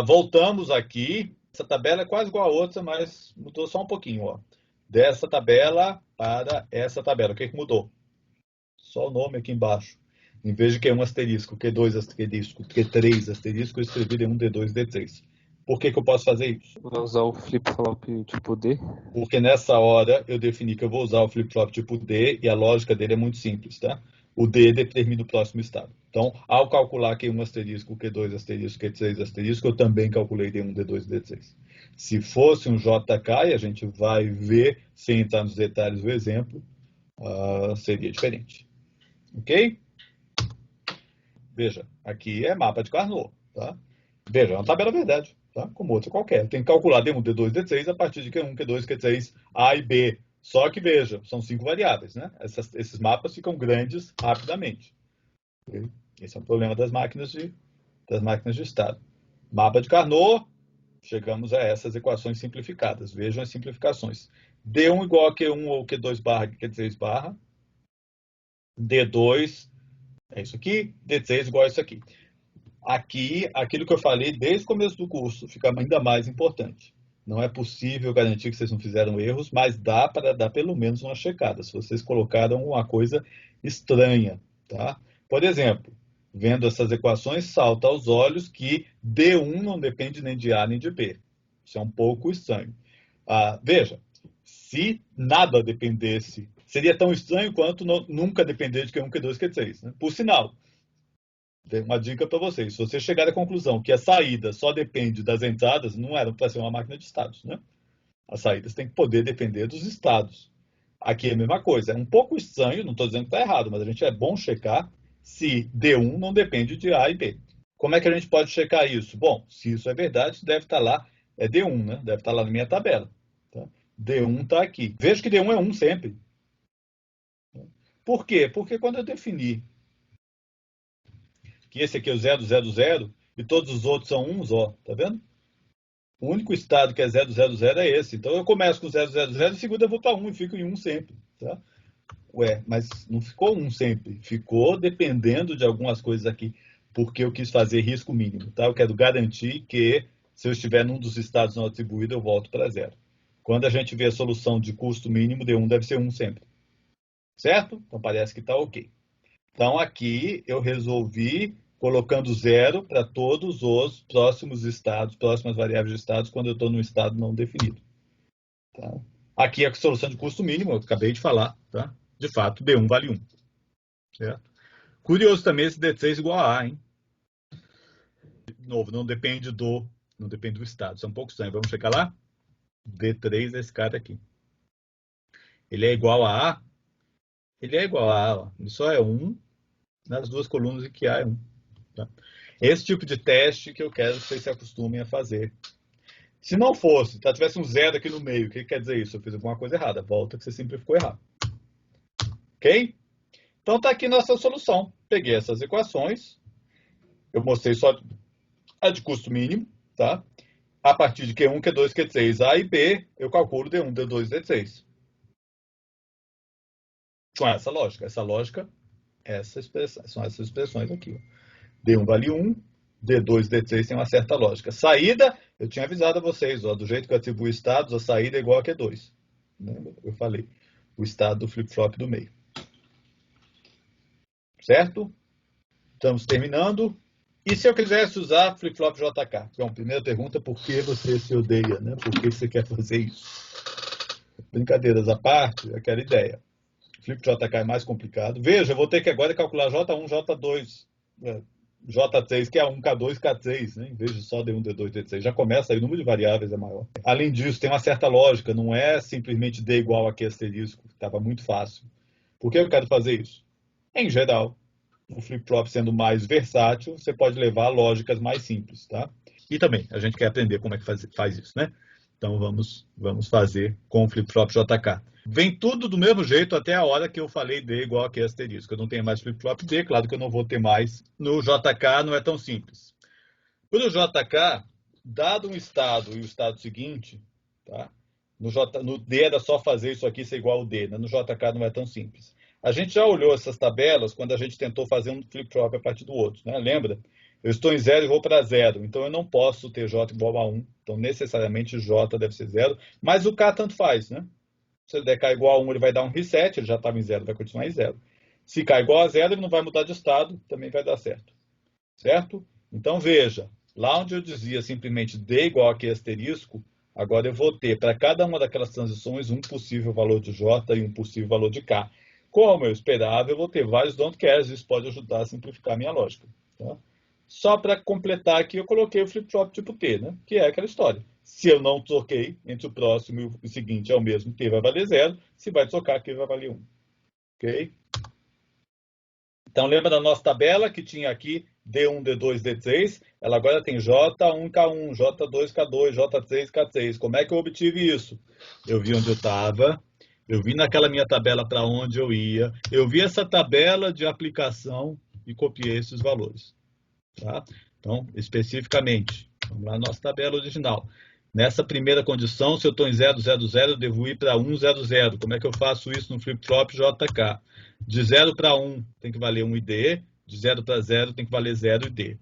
Voltamos aqui. Essa tabela é quase igual a outra, mas mudou só um pouquinho, ó. Dessa tabela para essa tabela. O que mudou? Só o nome aqui embaixo. Em vez de Q1 asterisco, Q2 asterisco, Q3 asterisco, eu escrevi D1, D2, D3. Por que eu posso fazer isso? Vai usar o flip-flop tipo D? Porque nessa hora eu defini que eu vou usar o flip-flop tipo D e a lógica dele é muito simples, tá? O D determina o próximo estado. Então, ao calcular Q1 asterisco, Q2 asterisco, Q3 asterisco, eu também calculei D1, D2, D3. Se fosse um JK, e a gente vai ver, sem entrar nos detalhes do exemplo, seria diferente. Ok? Veja, aqui é mapa de Carnot, tá? Veja, é uma tabela verdade, tá? Como outra qualquer. Tem que calcular D1, D2, D3 a partir de Q1, Q2, Q3, A e B. Só que, veja, são 5 variáveis, né? Esses mapas ficam grandes rapidamente. Okay? Esse é um problema das máquinas de estado. Mapa de Carnot, chegamos a essas equações simplificadas. Vejam as simplificações. D1 igual a Q1 ou Q2 barra Q3 barra. D2 é isso aqui. D3 igual a isso aqui. Aqui, aquilo que eu falei desde o começo do curso fica ainda mais importante. Não é possível garantir que vocês não fizeram erros, mas dá para dar pelo menos uma checada, se vocês colocaram uma coisa estranha. Tá? Por exemplo, vendo essas equações, salta aos olhos que D1 não depende nem de A nem de B. Isso é um pouco estranho. Veja, se nada dependesse, seria tão estranho quanto nunca depender de Q1, Q2, Q3. Né? Por sinal, tem uma dica para vocês. Se você chegar à conclusão que a saída só depende das entradas, não era para ser uma máquina de estados. Né? As saídas têm que poder depender dos estados. Aqui é a mesma coisa. É um pouco estranho, não estou dizendo que está errado, mas a gente é bom checar se D1 não depende de A e B. Como é que a gente pode checar isso? Bom, se isso é verdade, deve estar lá, é D1, né? Deve estar lá na minha tabela. Tá? D1 está aqui. Veja que D1 é 1 sempre. Por quê? Porque quando eu definir que esse aqui é o 000 e todos os outros são 1s, ó, tá vendo? O único estado que é 000 é esse. Então eu começo com 000 e segundo eu vou para 1 e fico em 1 sempre. Tá? Ué, mas não ficou 1 sempre. Ficou dependendo de algumas coisas aqui, porque eu quis fazer risco mínimo. Tá? Eu quero garantir que se eu estiver num dos estados não atribuído, eu volto para 0. Quando a gente vê a solução de custo mínimo, D1 deve ser 1 sempre. Certo? Então parece que está ok. Então aqui eu resolvi colocando 0 para todos os próximos estados, próximas variáveis de estados, quando eu estou no estado não definido. Tá? Aqui é a solução de custo mínimo, eu acabei de falar. Tá? De fato, D1 vale 1. Certo? Curioso também esse D3 igual a A, hein? De novo, não depende do estado. Isso é um pouco estranho. Vamos checar lá? D3 é esse cara aqui. Ele é igual a A? Ele é igual a A. Ó. Ele só é 1 nas duas colunas em que A é 1. Tá? Esse tipo de teste que eu quero que vocês se acostumem a fazer. Se não fosse, tivesse um 0 aqui no meio, o que quer dizer isso? Eu fiz alguma coisa errada. Volta que você simplificou errado. Ok? Então está aqui nossa solução. Peguei essas equações. Eu mostrei só a de custo mínimo. Tá? A partir de Q1, Q2, Q3, A e B, eu calculo D1, D2, D3. Com essa lógica. Essa lógica, são essas expressões aqui. Ó. D1 vale 1, D2, D3 tem uma certa lógica. Saída, eu tinha avisado a vocês, ó, do jeito que eu atribuo estados, a saída é igual a Q2. Lembra? Eu falei, o estado do flip-flop do meio. Certo? Estamos terminando. E se eu quisesse usar flip-flop JK? Bom, primeira pergunta, por que você se odeia? Né? Por que você quer fazer isso? Brincadeiras à parte, aquela ideia. Flip JK é mais complicado. Veja, eu vou ter que agora calcular J1, J2, J3, que é 1, K2, K3, né? Em vez de só D1, D2, D3. Já começa aí, o número de variáveis é maior. Além disso, tem uma certa lógica, não é simplesmente D igual a Q asterisco, que estava muito fácil. Por que eu quero fazer isso? Em geral, o flip-flop sendo mais versátil, você pode levar a lógicas mais simples, tá? E também, a gente quer aprender como é que faz isso, né? Então, vamos fazer com o flip-flop JK. Vem tudo do mesmo jeito até a hora que eu falei D igual aqui asterisco. Eu não tenho mais flip-flop D, claro que eu não vou ter mais. No JK não é tão simples. Para o JK, dado um estado e o estado seguinte, tá? No D era só fazer isso aqui ser igual ao D, né? No JK não é tão simples. A gente já olhou essas tabelas quando a gente tentou fazer um flip-flop a partir do outro, né? Lembra? Eu estou em 0 e vou para 0, então eu não posso ter J igual a 1. Então, necessariamente, J deve ser 0, mas o K tanto faz, né? Se ele der K igual a 1, ele vai dar um reset, ele já estava em 0, vai continuar em 0. Se K igual a 0, ele não vai mudar de estado, também vai dar certo. Certo? Então, veja, lá onde eu dizia simplesmente D igual aqui asterisco, agora eu vou ter para cada uma daquelas transições um possível valor de J e um possível valor de K. Como eu esperava, eu vou ter vários don't cares, isso pode ajudar a simplificar a minha lógica. Tá? Só para completar aqui, eu coloquei o flip-flop tipo T, né? Que é aquela história. Se eu não troquei entre o próximo e o seguinte é o mesmo, T vai valer 0. Se vai trocar, Q vai valer 1. Ok? Então, lembra da nossa tabela que tinha aqui D1, D2, D3? Ela agora tem J1, K1, J2, K2, J3, K3. Como é que eu obtive isso? Eu vi onde eu estava, eu vi naquela minha tabela para onde eu ia, eu vi essa tabela de aplicação e copiei esses valores. Tá? Então, especificamente, vamos lá na nossa tabela original. Nessa primeira condição, se eu estou em 0, 0, 0, eu devo ir para 1, 0, 0. Como é que eu faço isso no flip-flop JK? De 0 para 1 tem que valer 1 ID, de 0 para 0 tem que valer 0 ID.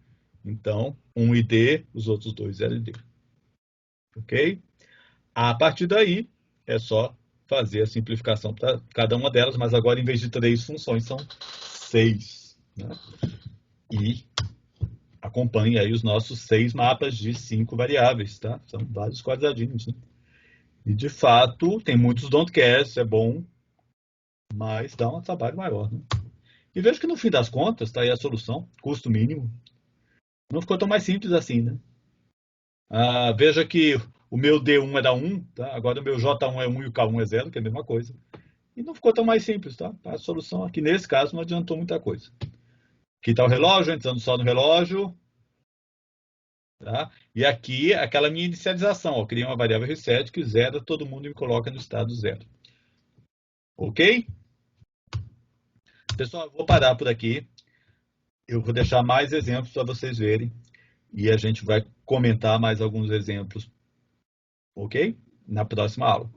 Então, 1 ID, os outros dois 0 ID. Ok? A partir daí, é só fazer a simplificação para cada uma delas, mas agora, em vez de 3 funções, são 6. Né? E acompanhe aí os nossos 6 mapas de 5 variáveis, tá? São vários quadradinhos, né? E, de fato, tem muitos don't cares, é bom, mas dá um trabalho maior, né? E vejo que, no fim das contas, está aí a solução, custo mínimo. Não ficou tão mais simples assim, né? Veja que o meu D1 era 1, tá? Agora o meu J1 é 1 e o K1 é 0, que é a mesma coisa. E não ficou tão mais simples, tá? A solução aqui, nesse caso, não adiantou muita coisa. Aqui está o relógio, entrando só no relógio. Tá? E aqui, aquela minha inicialização. Eu criei uma variável reset que zera, todo mundo me coloca no estado 0. Ok? Pessoal, eu vou parar por aqui. Eu vou deixar mais exemplos para vocês verem. E a gente vai comentar mais alguns exemplos. Ok? Na próxima aula.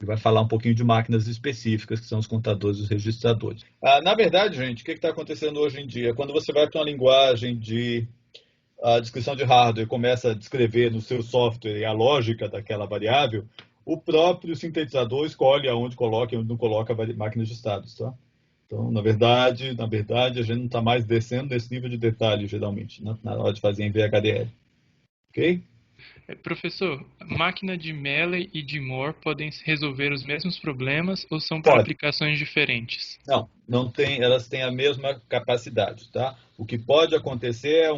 E vai falar um pouquinho de máquinas específicas, que são os contadores e os registradores. Na verdade, gente, o que está acontecendo hoje em dia? Quando você vai para uma linguagem de a descrição de hardware começa a descrever no seu software a lógica daquela variável, o próprio sintetizador escolhe aonde coloca e onde não coloca a máquina de estados. Tá? Então, na verdade, a gente não está mais descendo nesse nível de detalhe, geralmente, na hora de fazer em VHDL. Ok? Professor, máquina de Mealy e de Moore podem resolver os mesmos problemas ou são para Pode. aplicações diferentes? Não tem, elas têm a mesma capacidade, tá? O que pode acontecer é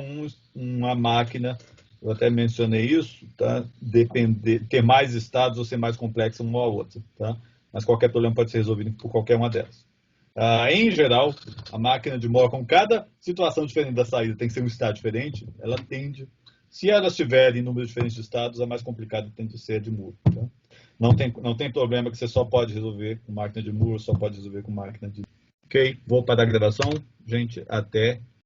uma máquina, eu até mencionei isso, tá? Ter mais estados ou ser mais complexa uma ou outra, tá? Mas qualquer problema pode ser resolvido por qualquer uma delas. Em geral, a máquina de Moore, com cada situação diferente da saída tem que ser um estado diferente, ela tende, se elas tiverem números diferentes de estados, a mais complicada tende a ser a de Moore, tá? Não tem problema que você só pode resolver com máquina de Moore, só pode resolver com máquina de... Ok, vou parar a gravação. Gente, até